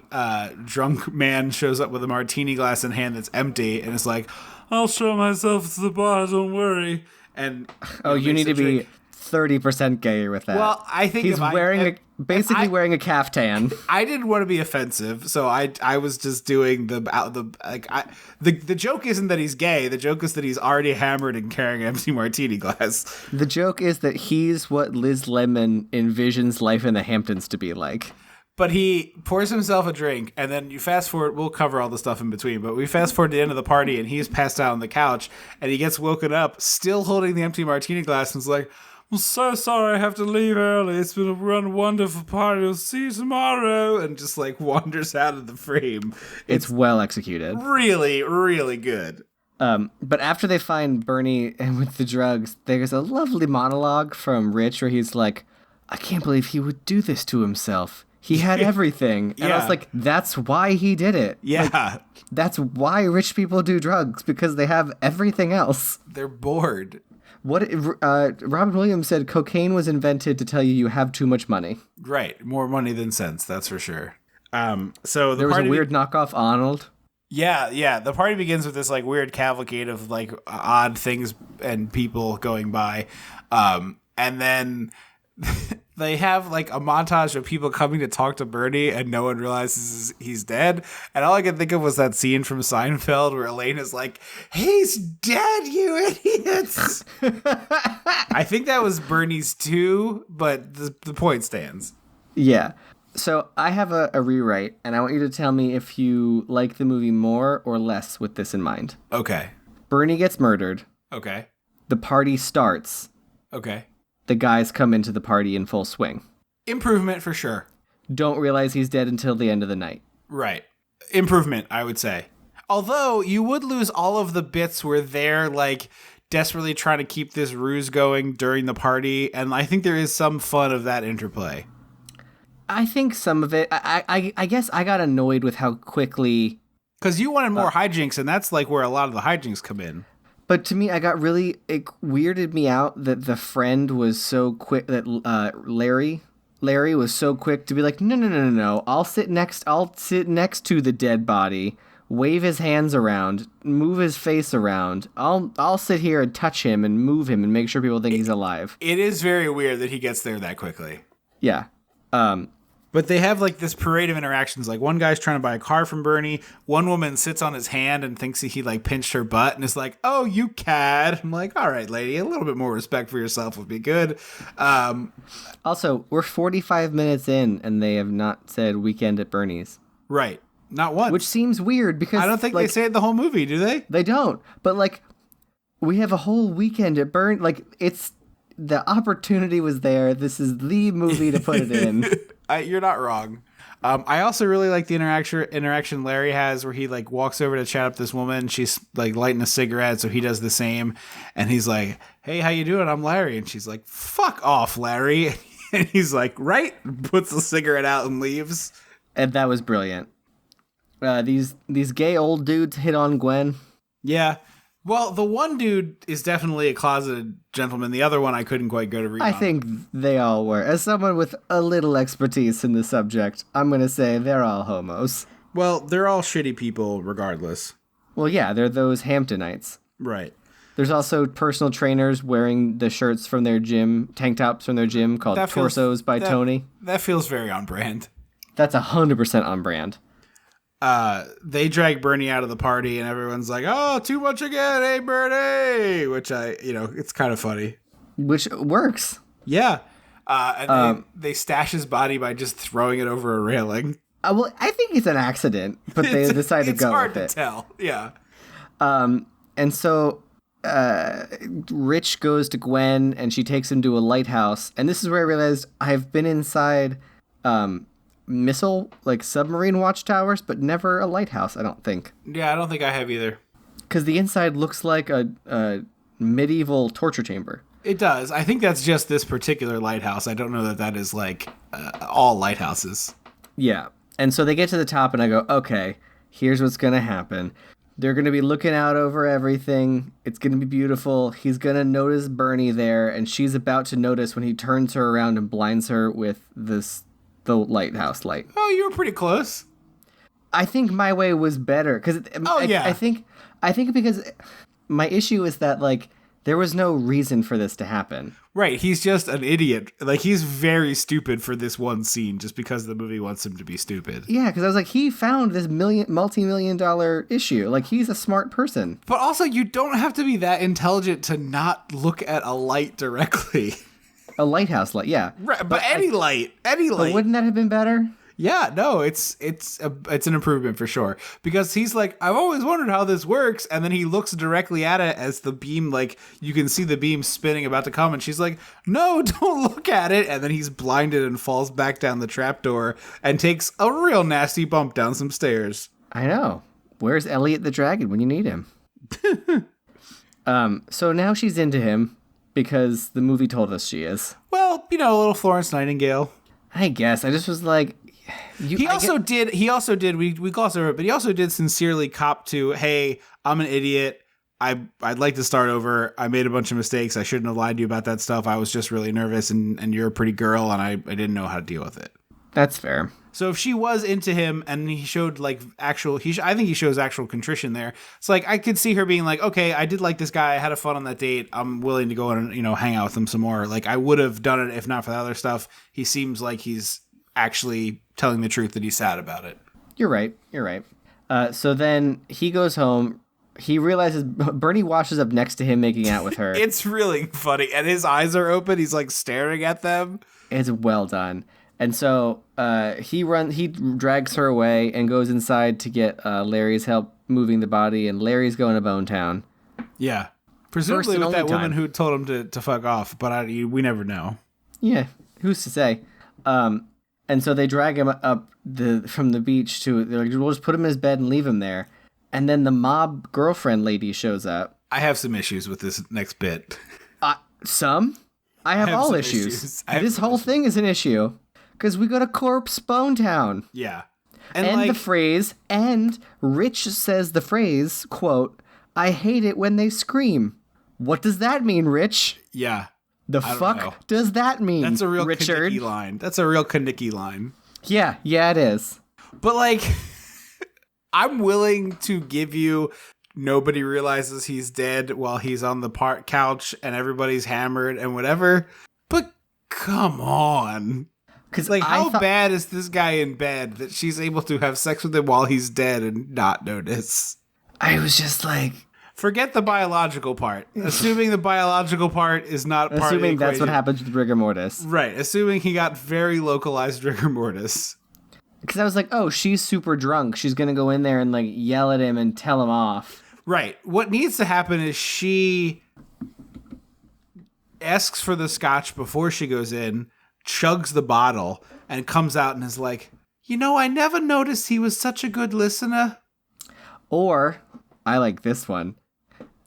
drunk man shows up with a martini glass in hand that's empty, and it's like, I'll show myself to the bar, don't worry. And you need to be 30% gayer with that. Well, I think he's wearing a caftan. I didn't want to be offensive, so I was just doing the joke isn't that he's gay. The joke is that he's already hammered and carrying an empty martini glass. The joke is that he's what Liz Lemon envisions life in the Hamptons to be like. But he pours himself a drink, and then you fast forward. We'll cover all the stuff in between, but we fast forward to the end of the party, and he's passed out on the couch, and he gets woken up, still holding the empty martini glass, and is like, I'm so sorry I have to leave early. It's been a wonderful party. I'll see you tomorrow. And just like wanders out of the frame. It's well executed. Really, really good. But after they find Bernie and with the drugs, there's a lovely monologue from Rich where he's like, I can't believe he would do this to himself. He had everything. And I was like, that's why he did it. Yeah. Like, that's why rich people do drugs, because they have everything else. They're bored. Robin Williams said cocaine was invented to tell you have too much money. Right. More money than sense, that's for sure. So there was a weird knockoff Arnold. Yeah. The party begins with this like weird cavalcade of like odd things and people going by. And then they have like a montage of people coming to talk to Bernie and no one realizes he's dead. And all I could think of was that scene from Seinfeld where Elaine is like, he's dead, you idiots. I think that was Bernie's too, but the point stands. Yeah. So I have a rewrite, and I want you to tell me if you like the movie more or less with this in mind. Okay. Bernie gets murdered. Okay. The party starts. Okay. The guys come into the party in full swing. Improvement for sure. Don't realize he's dead until the end of the night. Right. Improvement, I would say. Although you would lose all of the bits where they're like desperately trying to keep this ruse going during the party, and I think there is some fun of that interplay. I think some of it, I guess I got annoyed with how quickly... Because you wanted more hijinks, and that's like where a lot of the hijinks come in. But to me, it weirded me out that the friend was so quick, that Larry was so quick to be like, no, I'll sit next to the dead body, wave his hands around, move his face around. I'll sit here and touch him and move him and make sure people think he's alive. It is very weird that he gets there that quickly. Yeah. But they have like this parade of interactions. Like one guy's trying to buy a car from Bernie. One woman sits on his hand and thinks he like pinched her butt and is like, oh, you cad. I'm like, all right, lady, a little bit more respect for yourself would be good. Also, we're 45 minutes in and they have not said weekend at Bernie's. Right. Not once. Which seems weird because I don't think they say it the whole movie, do they? They don't. But like, we have a whole weekend at Bernie. Like, the opportunity was there. This is the movie to put it in. You're not wrong. I also really like the interaction Larry has where he like walks over to chat up this woman. She's like lighting a cigarette, so he does the same. And he's like, "Hey, how you doing? I'm Larry." And she's like, "Fuck off, Larry." And he's like, "Right?" Puts the cigarette out and leaves. And that was brilliant. These gay old dudes hit on Gwen. Yeah. Well, the one dude is definitely a closeted gentleman. The other one I couldn't quite go to read I on. think they all were. As someone with a little expertise in the subject, I'm going to say they're all homos. Well, they're all shitty people regardless. Well, yeah, they're those Hamptonites. Right. There's also personal trainers wearing the shirts from their gym, tank tops from their gym called Torsos by Tony. That feels very on brand. That's 100% on brand. They drag Bernie out of the party and everyone's like, "Oh, too much again, hey Bernie," which it's kind of funny. Which works. Yeah. And they stash his body by just throwing it over a railing. Well, I think it's an accident, but they decide to go with it. It's hard to tell. Yeah. And so Rich goes to Gwen and she takes him to a lighthouse. And this is where I realized I've been inside missile, like submarine watchtowers, but never a lighthouse, I don't think. Yeah, I don't think I have either. Because the inside looks like a medieval torture chamber. It does. I think that's just this particular lighthouse. I don't know that is like all lighthouses. Yeah. And so they get to the top and I go, okay, here's what's going to happen. They're going to be looking out over everything. It's going to be beautiful. He's going to notice Bernie there, and she's about to notice when he turns her around and blinds her with the lighthouse light. Oh, you were pretty close. I think my way was better because I think because my issue is that like there was no reason for this to happen. Right, he's just an idiot. Like he's very stupid for this one scene just because the movie wants him to be stupid. Yeah, because I was like, he found this multi-million-dollar issue. Like he's a smart person. But also, you don't have to be that intelligent to not look at a light directly. A lighthouse light, yeah. Right, but any light. But wouldn't that have been better? Yeah, no, it's an improvement for sure. Because he's like, I've always wondered how this works, and then he looks directly at it as the beam, like, you can see the beam spinning about to come, and she's like, no, don't look at it, and then he's blinded and falls back down the trapdoor and takes a real nasty bump down some stairs. I know. Where's Elliot the Dragon when you need him? So now she's into him. Because the movie told us she is. Well, a little Florence Nightingale. I guess. I just was like... He also did, we glossed over it, but he also did sincerely cop to, hey, I'm an idiot. I'd like to start over. I made a bunch of mistakes. I shouldn't have lied to you about that stuff. I was just really nervous, and you're a pretty girl, and I didn't know how to deal with it. That's fair. So if she was into him and he showed like I think he shows actual contrition there. It's like I could see her being like, okay, I did like this guy. I had a fun on that date. I'm willing to go and hang out with him some more. Like I would have done it if not for the other stuff. He seems like he's actually telling the truth that he's sad about it. You're right. So then he goes home. He realizes Bernie washes up next to him making out with her. It's really funny. And his eyes are open. He's like staring at them. It's well done. And so he drags her away and goes inside to get Larry's help moving the body, and Larry's going to Bone Town. Yeah. Presumably with that woman who told him to fuck off, but we never know. Yeah, who's to say? And so they drag him up from the beach they're like, we'll just put him in his bed and leave him there. And then the mob girlfriend lady shows up. I have some issues with this next bit. Some? I have all issues. This whole thing is an issue. Because we go to Corpse Bone Town. Yeah. And the phrase, and Rich says the phrase, quote, I hate it when they scream. What does that mean, Rich? Yeah. The fuck does that mean, That's a real Richard? Kanicki line. That's a real Kanicki line. Yeah, it is. But, like, I'm willing to give you nobody realizes he's dead while he's on the couch and everybody's hammered and whatever. But come on. Because, like, how bad is this guy in bed that she's able to have sex with him while he's dead and not notice? I was just like... Forget the biological part. Assuming the biological part is not part of the equation. Assuming that's what happens with rigor mortis. Right. Assuming he got very localized rigor mortis. Because I was like, oh, she's super drunk. She's going to go in there and, like, yell at him and tell him off. Right. What needs to happen is she asks for the scotch before she goes in, chugs the bottle, and comes out and is like, I never noticed he was such a good listener. Or, I like this one,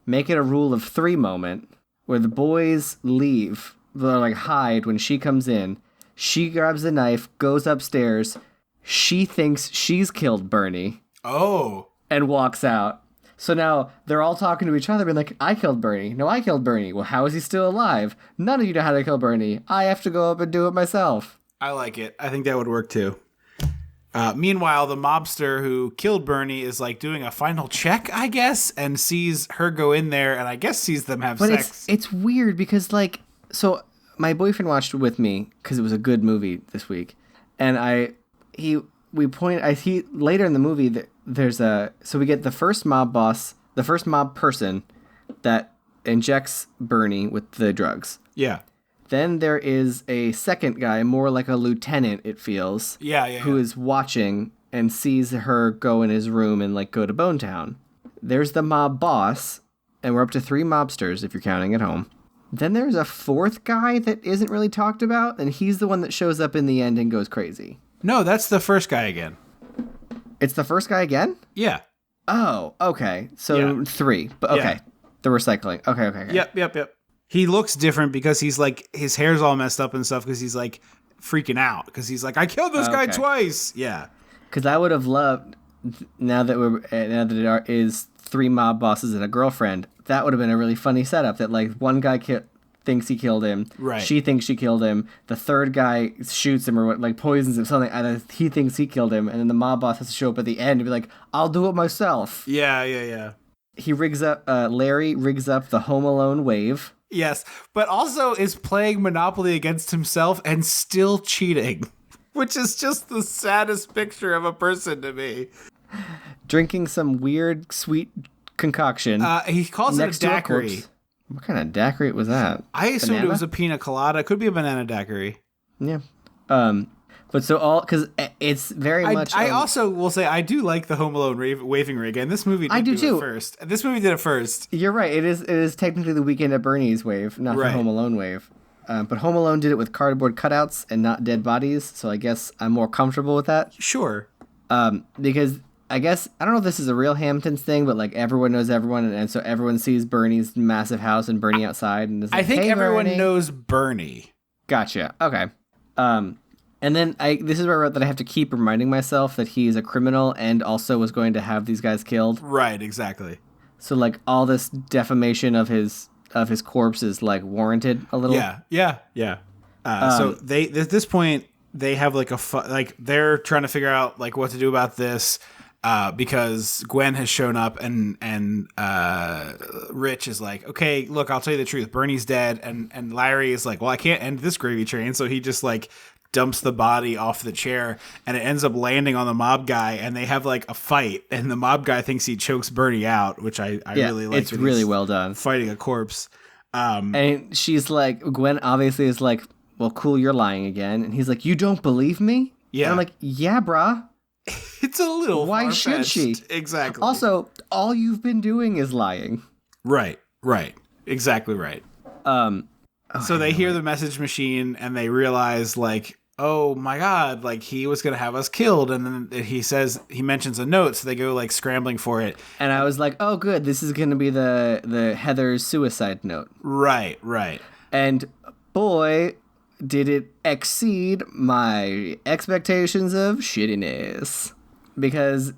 make it a rule of 3 moment where the boys leave, they're like hide when she comes in. She grabs a knife, goes upstairs. She thinks she's killed Bernie. Oh. And walks out. So now they're all talking to each other, being like, I killed Bernie. No, I killed Bernie. Well, how is he still alive? None of you know how to kill Bernie. I have to go up and do it myself. I like it. I think that would work too. Meanwhile, the mobster who killed Bernie is like doing a final check, I guess, and sees her go in there and I guess sees them have sex. It's weird because so my boyfriend watched it with me because it was a good movie this week. And later in the movie so we get the first mob boss, the first mob person that injects Bernie with the drugs. Yeah. Then there is a second guy, more like a lieutenant, it feels. Who is watching and sees her go in his room and go to Bone Town. There's the mob boss, and we're up to 3 mobsters if you're counting at home. Then there's a 4th guy that isn't really talked about, and he's the one that shows up in the end and goes crazy. No, that's the first guy again. It's the first guy again? Yeah. Oh, okay. So 3. But okay. Yeah. The recycling. Okay. Yep. He looks different because he's his hair's all messed up and stuff because he's freaking out because he's I killed this guy twice. Yeah. Because I would have loved now that it is 3 mob bosses and a girlfriend. That would have been a really funny setup. That one guy thinks he killed him. Right. She thinks she killed him. The 3rd guy shoots him or poisons him. Something. And he thinks he killed him. And then the mob boss has to show up at the end and be like, "I'll do it myself." Yeah. He rigs up. Larry rigs up the Home Alone wave. Yes, but also is playing Monopoly against himself and still cheating, which is just the saddest picture of a person to me. Drinking some weird, sweet concoction. He calls it a daiquiri. What kind of daiquiri was that? I assumed it was a pina colada. It could be a banana daiquiri. Yeah. But because it's very much. I also will say I do like the Home Alone waving rig, and this movie did it first. This movie did it first. You're right. It is technically the Weekend at Bernie's wave, not the Home Alone wave. But Home Alone did it with cardboard cutouts and not dead bodies, so I guess I'm more comfortable with that. Sure. Because I guess I don't know if this is a real Hamptons thing, but everyone knows everyone, and so everyone sees Bernie's massive house and Bernie outside, and I think everyone Bernie. knows Bernie. Gotcha. Okay. And then this is where I wrote that I have to keep reminding myself that he's a criminal and also was going to have these guys killed. Right, exactly. So all this defamation of his corpse is warranted a little. Yeah. So they at this point they have they're trying to figure out what to do about this because Gwen has shown up and Rich is okay, look, I'll tell you the truth. Bernie's dead, and Larry is well, I can't end this gravy train, so he just dumps the body off the chair and it ends up landing on the mob guy and they have a fight and the mob guy thinks he chokes Bernie out, which I really like. It's really well done. Fighting a corpse. And she's Gwen obviously is well, cool, you're lying again. And he's you don't believe me? Yeah. And I'm yeah, brah. It's a little Why should she? Exactly. Also, all you've been doing is lying. Right. Exactly right. So they hear the message machine and they realize oh my God, he was going to have us killed. And then he mentions a note. So they go scrambling for it. And I was oh good, this is going to be the Heather's suicide note. Right. And boy, did it exceed my expectations of shittiness. Because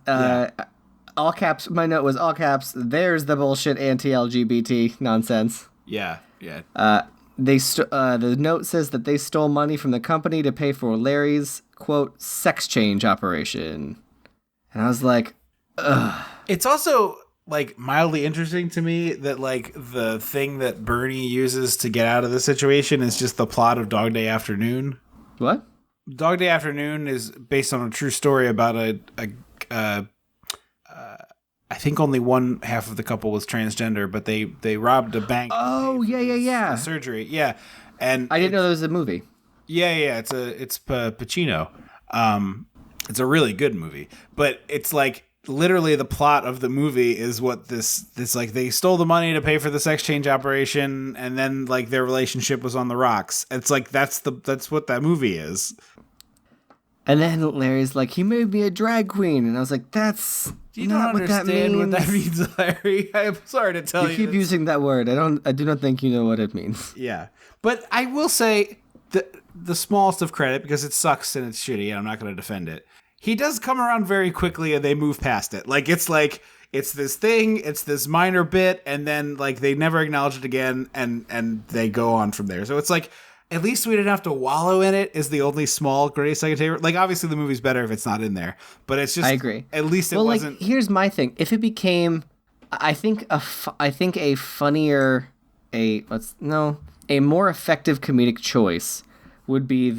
all caps, my note was all caps, there's the bullshit anti-LGBT nonsense. Yeah. The note says that they stole money from the company to pay for Larry's, quote, sex change operation. And I was ugh. It's also, mildly interesting to me that, the thing that Bernie uses to get out of the situation is just the plot of Dog Day Afternoon. What? Dog Day Afternoon is based on a true story about I think only one half of the couple was transgender, but they robbed a bank. Oh, yeah. Surgery, yeah. And I didn't know there was a movie. Yeah. It's Pacino. It's a really good movie, but it's literally the plot of the movie is what this they stole the money to pay for the sex change operation, and then their relationship was on the rocks. It's that's what that movie is. And then Larry's like, he made me a drag queen. And I was like, that's You not don't what that understand means. what that means, Larry. I'm sorry to tell you. You keep using that word. I do not think you know what it means. Yeah. But I will say the smallest of credit, because it sucks and it's shitty, and I'm not going to defend it. He does come around very quickly and they move past it. It's this thing, it's this minor bit, and then they never acknowledge it again, and they go on from there. So it's at least we didn't have to wallow in it, is the only small grace I can take. Obviously the movie's better if it's not in there, but it's just, I agree. At least it wasn't. Here's my thing. If it became, I think a funnier, a more effective comedic choice would be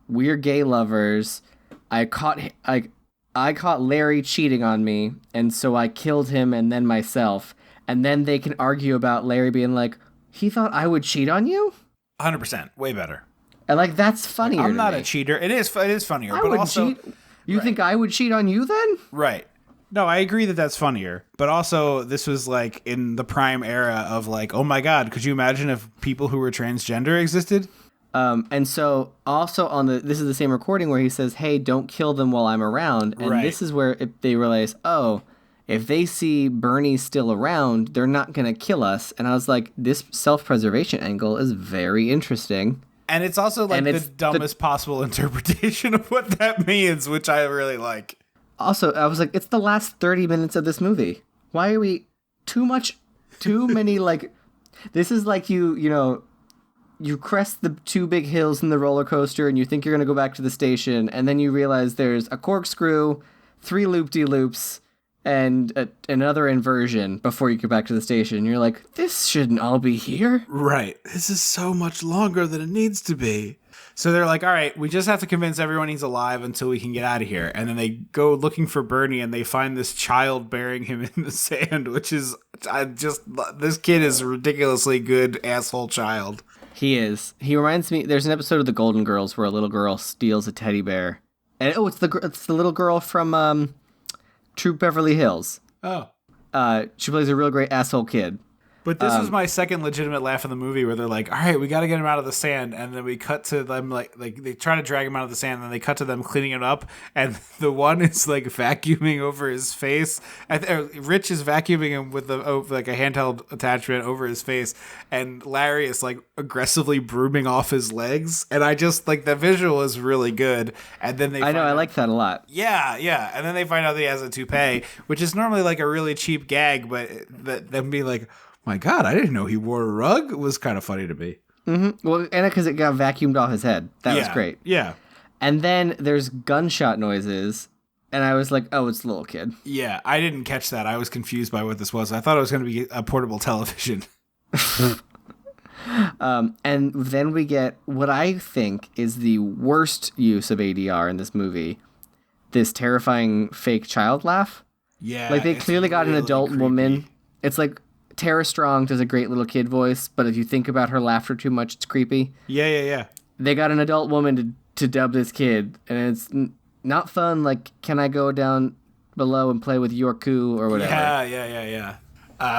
we're gay lovers. I caught Larry cheating on me, and so I killed him and then myself. And then they can argue about Larry being like, he thought I would cheat on you? 100%. Way better. And that's funnier. I'm not to me. A cheater. It is funnier. I but would also, cheat. You think I would cheat on you then? Right. No, I agree that that's funnier. But also, this was in the prime era of oh my God, could you imagine if people who were transgender existed? And so also this is the same recording where he says, hey, don't kill them while I'm around. And Right. This is where they realize, oh, if they see Bernie still around, they're not going to kill us. And I was like, this self-preservation angle is very interesting. And it's also the dumbest possible interpretation of what that means, which I really like. Also, I was like, it's the last 30 minutes of this movie. Why are we too many, this is you crest the two big hills in the roller coaster and you think you're going to go back to the station, and then you realize there's a corkscrew, 3 loop-de-loops, and another inversion before you get back to the station. You're like, this shouldn't all be here. Right. This is so much longer than it needs to be. So they're like, all right, we just have to convince everyone he's alive until we can get out of here. And then they go looking for Bernie, and they find this child burying him in the sand, which is this kid is a ridiculously good asshole child. He is. He reminds me, there's an episode of The Golden Girls where a little girl steals a teddy bear. And it's the little girl from True Beverly Hills. Oh. She plays a real great asshole kid. But this was my second legitimate laugh in the movie, where they're like, all right, we got to get him out of the sand. And then we cut to them, they try to drag him out of the sand, and then they cut to them cleaning it up. And the one is vacuuming over his face. Rich is vacuuming him with a handheld attachment over his face. And Larry is aggressively brooming off his legs. And I just the visual is really good. And then I like that a lot. Yeah, yeah. And then they find out that he has a toupee, which is normally a really cheap gag, but them being like, my God, I didn't know he wore a rug. It was kind of funny to me. Mm-hmm. Well, and because it got vacuumed off his head. That was great. Yeah. And then there's gunshot noises, and I was like, oh, it's the little kid. Yeah, I didn't catch that. I was confused by what this was. I thought it was going to be a portable television. And then we get what I think is the worst use of ADR in this movie. This terrifying fake child laugh. Yeah. They clearly got an adult woman. It's Tara Strong does a great little kid voice, but if you think about her laughter too much, it's creepy. Yeah. They got an adult woman to dub this kid, and it's not fun. Can I go down below and play with your coup or whatever? Yeah.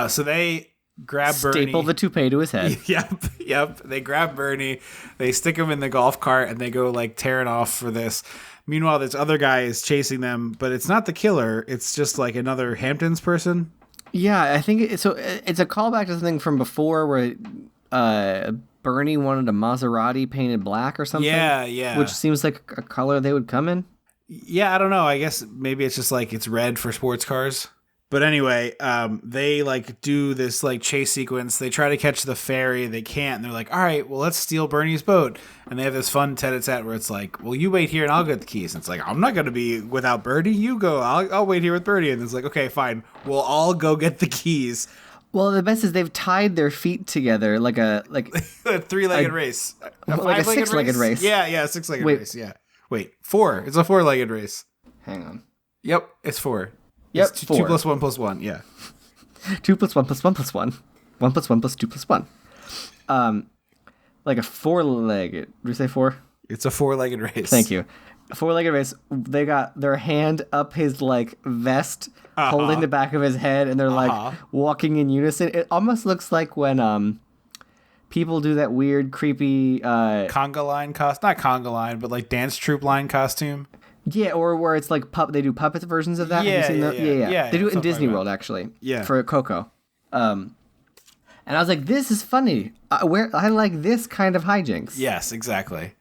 So they grab Bernie. Staple the toupee to his head. Yep. They grab Bernie, they stick him in the golf cart, and they go tearing off for this. Meanwhile, this other guy is chasing them, but it's not the killer. It's just another Hamptons person. Yeah, I think it's a callback to something from before where Bernie wanted a Maserati painted black or something. Yeah. Which seems like a color they would come in. Yeah, I don't know. I guess maybe it's just it's red for sports cars. But anyway, they do this chase sequence. They try to catch the ferry. They can't. And they're like, all right, well, let's steal Bernie's boat. And they have this fun tete-a-tete where it's well, you wait here and I'll get the keys. And it's I'm not going to be without Bernie. You go. I'll wait here with Bernie. And it's okay, fine. We'll all go get the keys. Well, the best is they've tied their feet together a a 3-legged race. A 6-legged race. Yeah, 6-legged race. Yeah. Wait, 4. It's a 4-legged race. Hang on. Yep, it's 4. Yep, it's 4. 2 plus 1 plus 1, yeah. 2 plus 1 plus 1 plus 1. 1 plus 1 plus 2 plus 1. A 4-legged. Did we say 4? It's a 4-legged race. Thank you. A 4-legged race. They got their hand up his vest, holding the back of his head, and they're walking in unison. It almost looks like when people do that weird, creepy conga line costume. Not conga line, but dance troupe line costume. Yeah, or where it's like they do puppet versions of that. Yeah, Have you seen yeah. They do it in Something Disney like World that. actually. Yeah. For Coco. And I was like, this is funny. Where I like this kind of hijinks. Yes, exactly.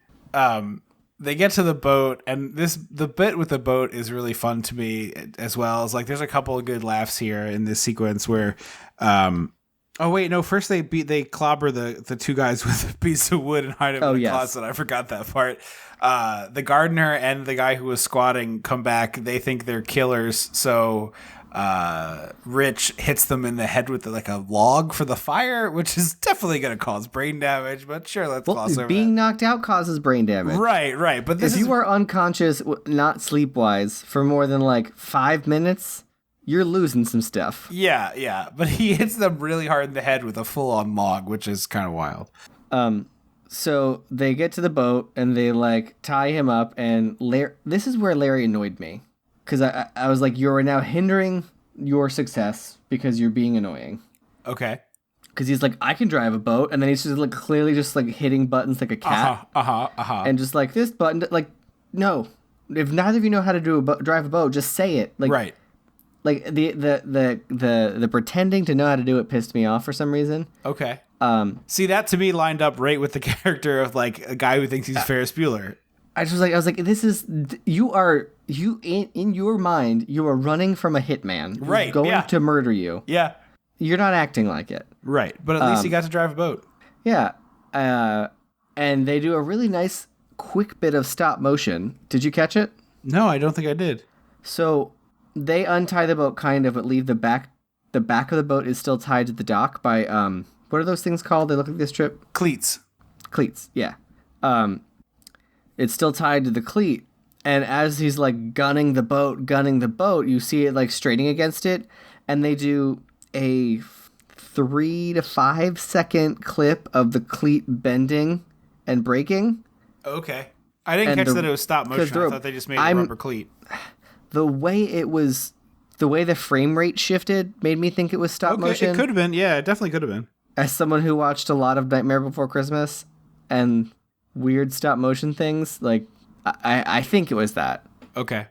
They get to the boat, and the bit with the boat is really fun to me as well. It's like there's a couple of good laughs here in this sequence where, oh wait, no, first they clobber the two guys with a piece of wood and hide them in a closet. I forgot that part. The gardener and the guy who was squatting come back. They think they're killers, so Rich hits them in the head with like a log for the fire, which is definitely going to cause brain damage. But sure, let's gloss over being that. knocked out causes brain damage. Right. But If you are unconscious, not sleep-wise, for more than like 5 minutes, you're losing some stuff. Yeah. But he hits them really hard in the head with a full-on log, which is kind of wild. So they get to the boat and they like tie him up, and this is where Larry annoyed me. Because I was like, you're now hindering your success because you're being annoying. Okay. Because he's like, I can drive a boat, and then he's just like clearly just like hitting buttons like a cat. And just like this button, like, no. If neither of you know how to drive a boat, just say it. Like, right. Like the pretending to know how to do it pissed me off for some reason. Okay. See, that to me lined up right with the character of like a guy who thinks he's Ferris Bueller. I was like, this is you in your mind, you are running from a hitman who's Right, going yeah. to murder you. Yeah. You're not acting like it. Right. But at least he got to drive a boat. Yeah. And they do a really nice quick bit of stop motion. Did you catch it? No, I don't think I did. So they untie the boat kind of, but leave the back of the boat is still tied to the dock by what are those things called? They look like this trip. Cleats. Yeah. It's still tied to the cleat, and as he's like gunning the boat, you see it like straining against it, and they do a 3 to 5 second clip of the cleat bending and breaking. Okay. I didn't catch that it was stop motion. I thought they just made a rubber cleat. The way the frame rate shifted made me think it was stop motion. It could have been. Yeah, it definitely could have been. As someone who watched a lot of Nightmare Before Christmas and weird stop motion things, like I think it was that. Okay.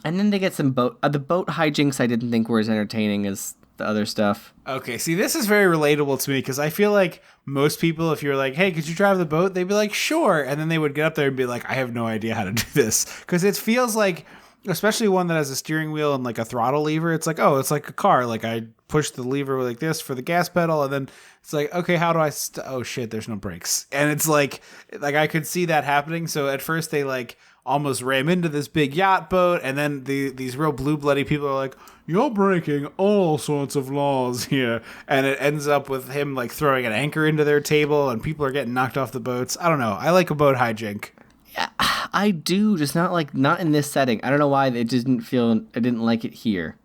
And then they get some the boat hijinks I didn't think were as entertaining as the other stuff. Okay, see, this is very relatable to me because I feel like most people, if you're like, hey, could you drive the boat? They'd be like, sure. And then they would get up there and be like, I have no idea how to do this. Because it feels like, especially one that has a steering wheel and like a throttle lever, it's like, oh, it's like a car. Like I push the lever like this for the gas pedal, and then it's like, okay, how do I oh shit, there's no brakes. And it's like I could see that happening. So at first they like almost ram into this big yacht boat, and then these real blue bloody people are like, you're breaking all sorts of laws here, and it ends up with him like throwing an anchor into their table, and people are getting knocked off the boats. I don't know. I like a boat hijink. Yeah, I do, just not in this setting. I don't know why I didn't like it here.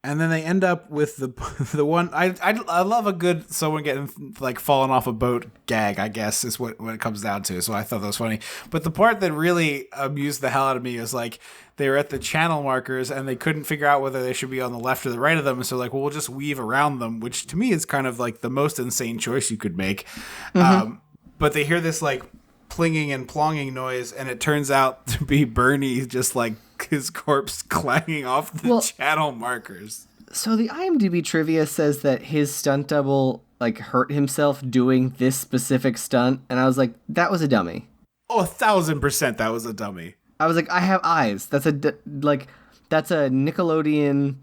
And then they end up with the one I love a good someone getting like falling off a boat gag, I guess is what it comes down to. So I thought that was funny. But the part that really amused the hell out of me is like they were at the channel markers and they couldn't figure out whether they should be on the left or the right of them. So like, well, we'll just weave around them, which to me is kind of like the most insane choice you could make. Mm-hmm. But they hear this like plinging and plonging noise, and it turns out to be Bernie just like his corpse clanging off the channel markers. So the IMDb trivia says that his stunt double like hurt himself doing this specific stunt, and I was like, that was a dummy. Oh, 1,000% that was a dummy. I was like, I have eyes. That's a Nickelodeon,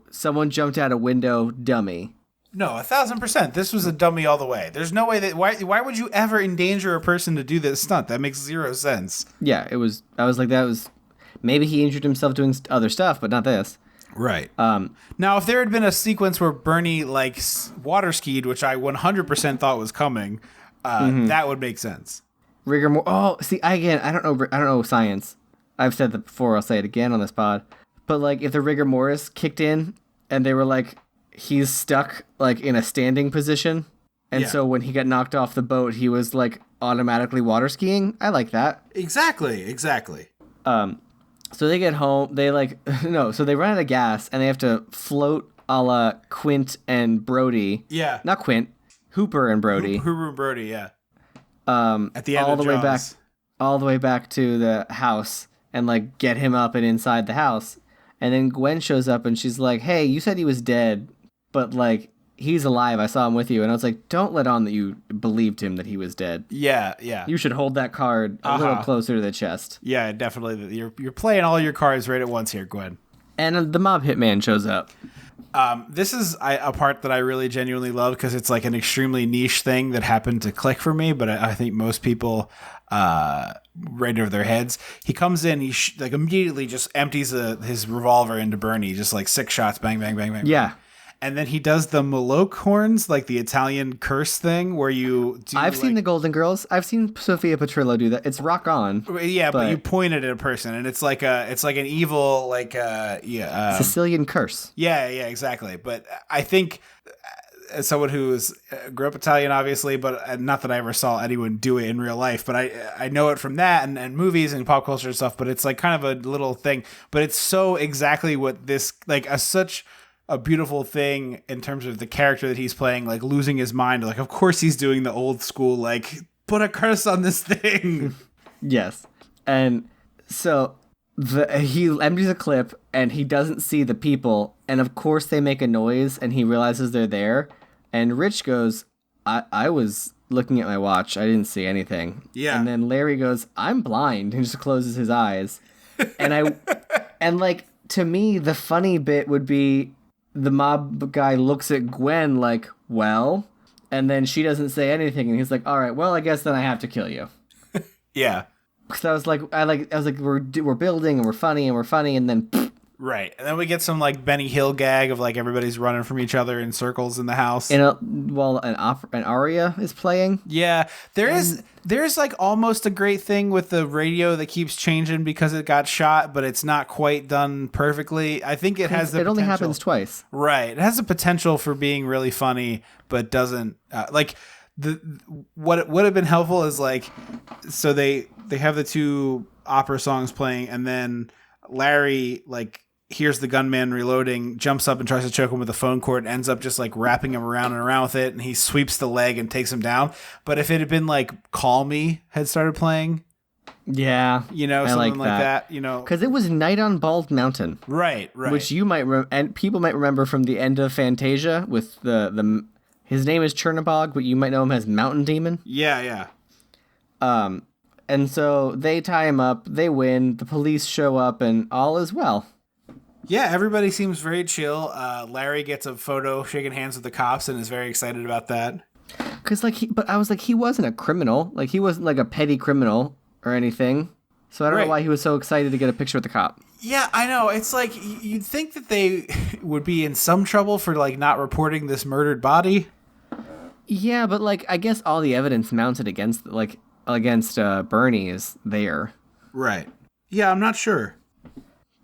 someone jumped out a window dummy. No, 1,000%. This was a dummy all the way. There's no way that why would you ever endanger a person to do this stunt? That makes zero sense. Yeah, it was. I was like, that was. Maybe he injured himself doing other stuff, but not this. Right. Now, if there had been a sequence where Bernie like water skied, which I 100% thought was coming, that would make sense. Rigor mortis. Oh, see, I don't know science. I've said that before. I'll say it again on this pod. But like, if the rigor mortis kicked in and they were like, he's stuck like in a standing position, and so when he got knocked off the boat, he was like automatically water skiing. I like that. Exactly. So they get home, they so they run out of gas and they have to float a la Quint and Brody. Yeah. Not Quint, Hooper and Brody. Hooper and Brody, yeah. At the end all of the Jaws. way back, all the way back to the house. and like get him up and inside the house. And then Gwen shows up and she's like, hey, you said he was dead, but like he's alive. I saw him with you. And I was like, don't let on that you believed him that he was dead. Yeah, yeah. You should hold that card a little closer to the chest. Yeah, definitely. You're playing all your cards right at once here, Gwen. And the mob hitman shows up. This is a part that I really genuinely love because it's like an extremely niche thing that happened to click for me, but I think most people right over their heads. He comes in, he like immediately just empties his revolver into Bernie, just like 6 shots, bang, bang, bang, bang. Yeah. And then he does the Moloch horns, like the Italian curse thing where you do. I've seen the Golden Girls. I've seen Sophia Petrillo do that. It's rock on. Yeah, but you point it at a person, and it's like an evil Sicilian curse. Yeah, exactly. But I think as someone who grew up Italian, obviously, but not that I ever saw anyone do it in real life, but I know it from that and movies and pop culture and stuff. But it's like kind of a little thing. But it's so exactly what this such a beautiful thing in terms of the character that he's playing, like losing his mind. Like, of course he's doing the old school, like, put a curse on this thing. Yes. And so he empties a clip and he doesn't see the people. And of course they make a noise and he realizes they're there. And Rich goes, I was looking at my watch. I didn't see anything. Yeah. And then Larry goes, I'm blind, and just closes his eyes. And like, to me, the funny bit would be, the mob guy looks at Gwen like, well, and then she doesn't say anything, and he's like, all right, well, I guess then I have to kill you. Yeah. Because I was like, we're building and we're funny, and then pfft. Right. And then we get some like Benny Hill gag of like everybody's running from each other in circles in the house. An aria is playing. Yeah. There's like almost a great thing with the radio that keeps changing because it got shot, but it's not quite done perfectly. I think it has the potential. It only happens twice. Right. It has the potential for being really funny, but doesn't what would have been helpful is like, so they have the 2 opera songs playing, and then Larry like hears the gunman reloading, jumps up and tries to choke him with a phone cord, and ends up just like wrapping him around and around with it, and he sweeps the leg and takes him down. But if it had been like Call Me had started playing, yeah, something like that, because it was Night on Bald Mountain, right, which you might and people might remember from the end of Fantasia with the his name is Chernabog, but you might know him as Mountain Demon. Yeah. And so they tie him up, they win, the police show up, and all is well. Yeah, everybody seems very chill. Larry gets a photo shaking hands with the cops and is very excited about that. Because, but I was like, he wasn't a criminal. Like, he wasn't like a petty criminal or anything. So I don't know why he was so excited to get a picture with the cop. Yeah, I know. It's like, you'd think that they would be in some trouble for, like, not reporting this murdered body. Yeah, but, like, I guess all the evidence mounted against Bernie is there. Right. Yeah, I'm not sure.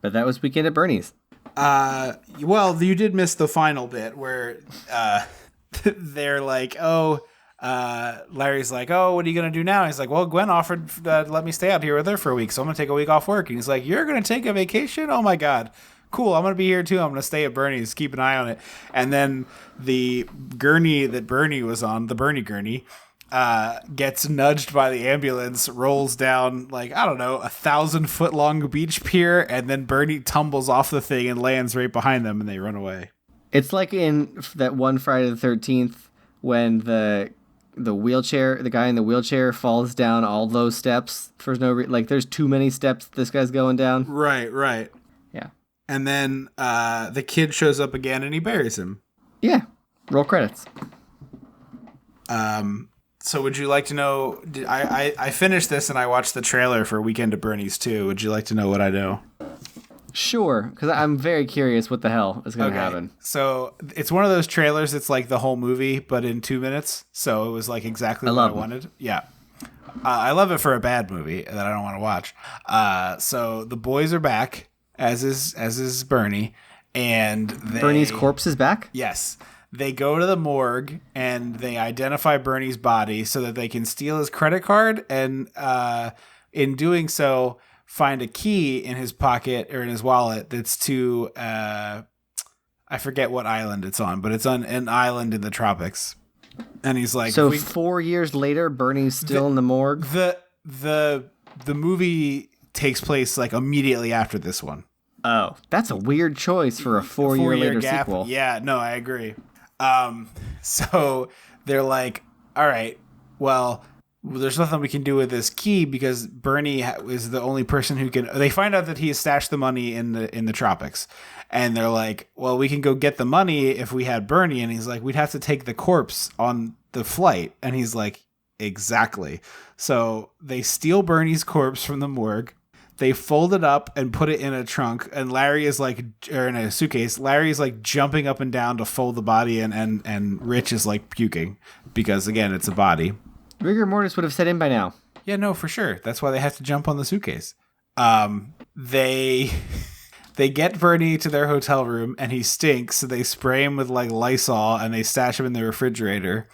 But that was Weekend at Bernie's. Well, you did miss the final bit where they're like, Larry's like, oh, what are you going to do now? He's like, well, Gwen offered to let me stay out here with her for a week, so I'm going to take a week off work. And he's like, you're going to take a vacation? Oh, my God. Cool, I'm going to be here, too. I'm going to stay at Bernie's. Keep an eye on it. And then the gurney that Bernie was on, the Bernie gurney, gets nudged by the ambulance, rolls down, like, I don't know, 1,000-foot long beach pier, and then Bernie tumbles off the thing and lands right behind them, and they run away. It's like in that one Friday the 13th when the guy in the wheelchair falls down all those steps for no reason. Like, there's too many steps this guy's going down. Right. Yeah. And then the kid shows up again, and he buries him. Yeah. Roll credits. So would you like to know, I finished this and I watched the trailer for Weekend at Bernie's too. Would you like to know what I know? Sure, because I'm very curious what the hell is going to happen. So it's one of those trailers that's like the whole movie, but in 2 minutes. So it was like exactly what I wanted. Yeah. I love it for a bad movie that I don't want to watch. So the boys are back, as is Bernie. And Bernie's corpse is back? Yes. They go to the morgue and they identify Bernie's body so that they can steal his credit card, and in doing so, find a key in his pocket or in his wallet that's to I forget what island it's on, but it's on an island in the tropics. And he's like, so 4 years later, Bernie's still in the morgue. The movie takes place like immediately after this one. Oh, that's a weird choice for a 4-year later gap. sequel. Yeah, no, I agree. So they're like, all right, well, there's nothing we can do with this key because Bernie is the only person who can. They find out that he has stashed the money in the tropics, and they're like, well, we can go get the money if we had Bernie. And he's like, we'd have to take the corpse on the flight. And he's like, exactly. So they steal Bernie's corpse from the morgue. They fold it up and put it in a trunk, and Larry is like, or in a suitcase. Larry is like jumping up and down to fold the body, and Rich is like puking because again, it's a body. Rigor mortis would have set in by now. Yeah, no, for sure. That's why they have to jump on the suitcase. They get Bernie to their hotel room, and he stinks. So they spray him with like Lysol, and they stash him in the refrigerator.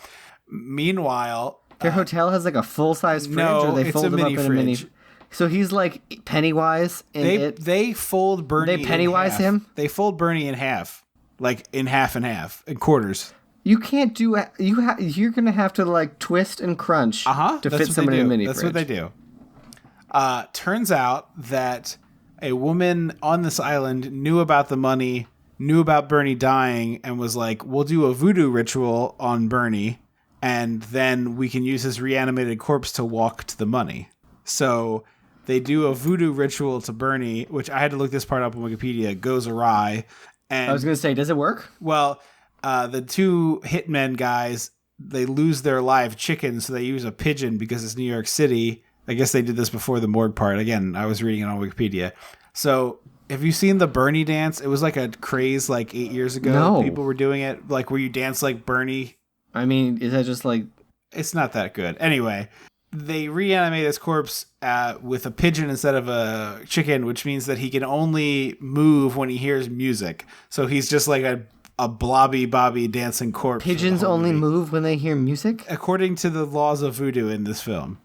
Meanwhile, their hotel has like a full-size fridge, or they fold him up in a mini. So he's like Pennywise in it. They fold Bernie. They Pennywise him. They fold Bernie in half, like in half and half, in quarters. You can't do you're gonna have to like twist and crunch to fit someone in a mini fridge. That's what they do. Turns out that a woman on this island knew about the money, knew about Bernie dying, and was like, "We'll do a voodoo ritual on Bernie, and then we can use his reanimated corpse to walk to the money." So they do a voodoo ritual to Bernie, which I had to look this part up on Wikipedia. Goes awry, and I was gonna say, does it work? Well. The two hitmen guys, they lose their live chicken, so they use a pigeon because it's New York City. I guess they did this before the morgue part. Again, I was reading it on Wikipedia. So, have you seen the Bernie dance? It was like a craze like 8 years ago. No. People were doing it, like where you dance like Bernie. I mean, is that just like... It's not that good. Anyway, they reanimate his corpse with a pigeon instead of a chicken, which means that he can only move when he hears music. So he's just like a blobby bobby dancing corpse. Pigeons only move when they hear music? According to the laws of voodoo in this film.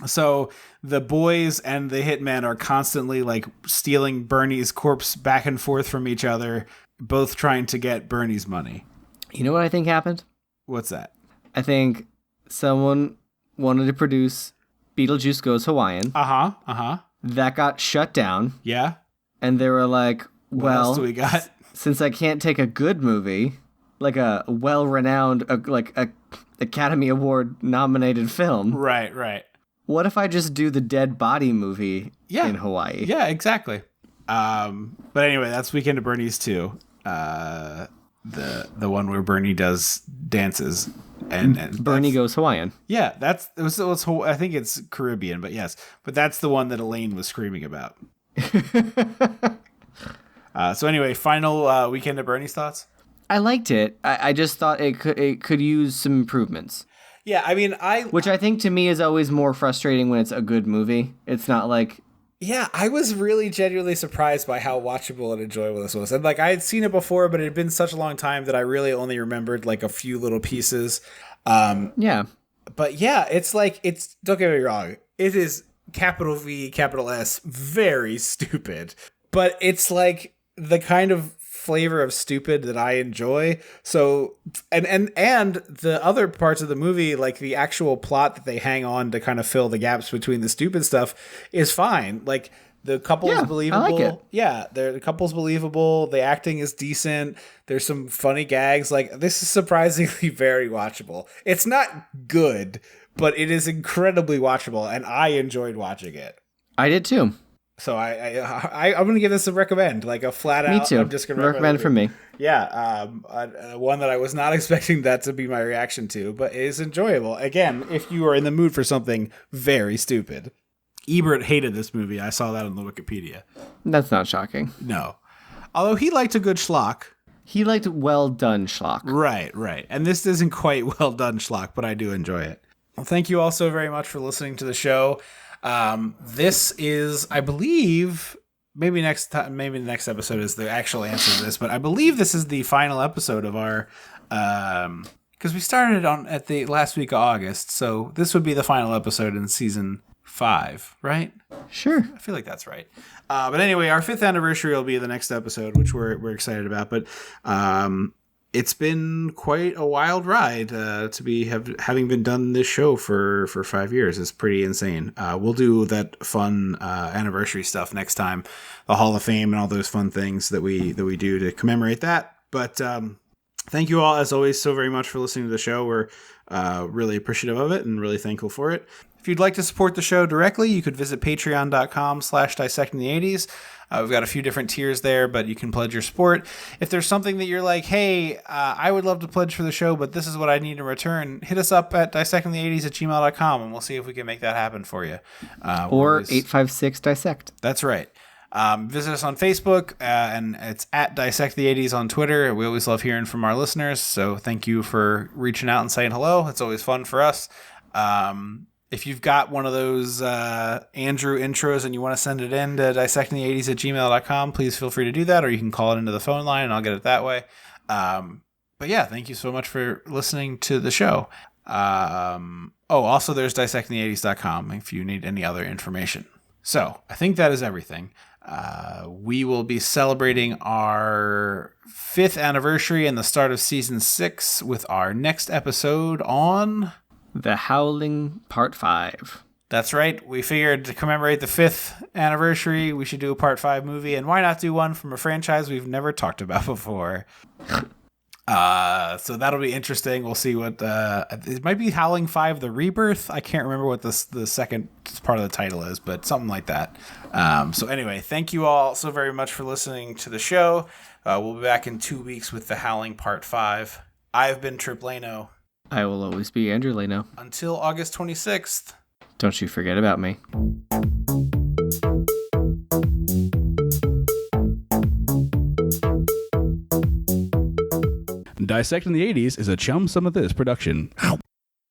So the boys and the hitmen are constantly like stealing Bernie's corpse back and forth from each other, both trying to get Bernie's money. You know what I think happened? What's that? I think someone wanted to produce Beetlejuice Goes Hawaiian. That got shut down. Yeah. And they were like, what else do we got? Since I can't take a good movie, like a well-renowned, like a Academy Award nominated film. Right. What if I just do the dead body movie in Hawaii? Yeah, exactly. But anyway, that's Weekend at Bernie's 2. The one where Bernie does dances and Bernie Goes Hawaiian. Yeah, it was I think it's Caribbean, but yes. But that's the one that Elaine was screaming about. So anyway, final Weekend at Bernie's thoughts? I liked it. I just thought it could use some improvements. Yeah, I mean, which I think to me is always more frustrating when it's a good movie. It's not like... Yeah, I was really genuinely surprised by how watchable and enjoyable this was. And like I had seen it before, but it had been such a long time that I really only remembered like a few little pieces. Yeah. But yeah, it's don't get me wrong. It is capital V, capital S, very stupid. But it's like the kind of flavor of stupid that I enjoy. So and the other parts of the movie, like the actual plot that they hang on to kind of fill the gaps between the stupid stuff, is fine. Like the couple is believable. I like it. Yeah, the couple's believable. The acting is decent. There's some funny gags. Like this is surprisingly very watchable. It's not good, but it is incredibly watchable, and I enjoyed watching it. I did too. So I'm gonna give this a recommend, like a flat out. Me too. I'm just gonna recommend from me. Yeah, one that I was not expecting that to be my reaction to, but it is enjoyable. Again, if you are in the mood for something very stupid. Ebert hated this movie. I saw that on the Wikipedia. That's not shocking. No, although he liked a good schlock. He liked well done schlock. Right. And this isn't quite well done schlock, but I do enjoy it. Well, thank you all so very much for listening to the show. This is, I believe, maybe the next episode is the actual answer to this, but I believe this is the final episode of our, because we started at the last week of August, so this would be the final episode in season 5, right? Sure. I feel like that's right. But anyway, our 5th anniversary will be the next episode, which we're excited about. But it's been quite a wild ride to be having been done this show for 5 years. It's pretty insane. We'll do that fun anniversary stuff next time, the Hall of Fame and all those fun things that we do to commemorate that. But thank you all, as always, so very much for listening to the show. We're really appreciative of it and really thankful for it. If you'd like to support the show directly, you could visit patreon.com/dissectingthe80s. We've got a few different tiers there, but you can pledge your support. If there's something that you're like, hey, I would love to pledge for the show, but this is what I need in return, hit us up at dissectingthe80s@gmail.com, and we'll see if we can make that happen for you. Or 856-DISSECT. That's right. Visit us on Facebook, and it's at Dissect the 80s on Twitter. We always love hearing from our listeners, so thank you for reaching out and saying hello. It's always fun for us. If you've got one of those Andrew intros and you want to send it in to dissectingthe80s@gmail.com, please feel free to do that, or you can call it into the phone line and I'll get it that way. But yeah, thank you so much for listening to the show. Also there's dissectingthe80s.com if you need any other information. So I think that is everything. We will be celebrating our 5th anniversary and the start of season 6 with our next episode on The Howling Part 5. That's right. We figured to commemorate the 5th anniversary, we should do a Part 5 movie, and why not do one from a franchise we've never talked about before? So that'll be interesting. We'll see what it might be. Howling 5: The Rebirth. I can't remember what the second part of the title is, but something like that. So anyway, thank you all so very much for listening to the show. We'll be back in 2 weeks with The Howling Part 5. I've been Trip Lano. I will always be Andrew Lano. Until August 26th. Don't you forget about me. Dissecting the 80s is a Chum Some of This production. Ow.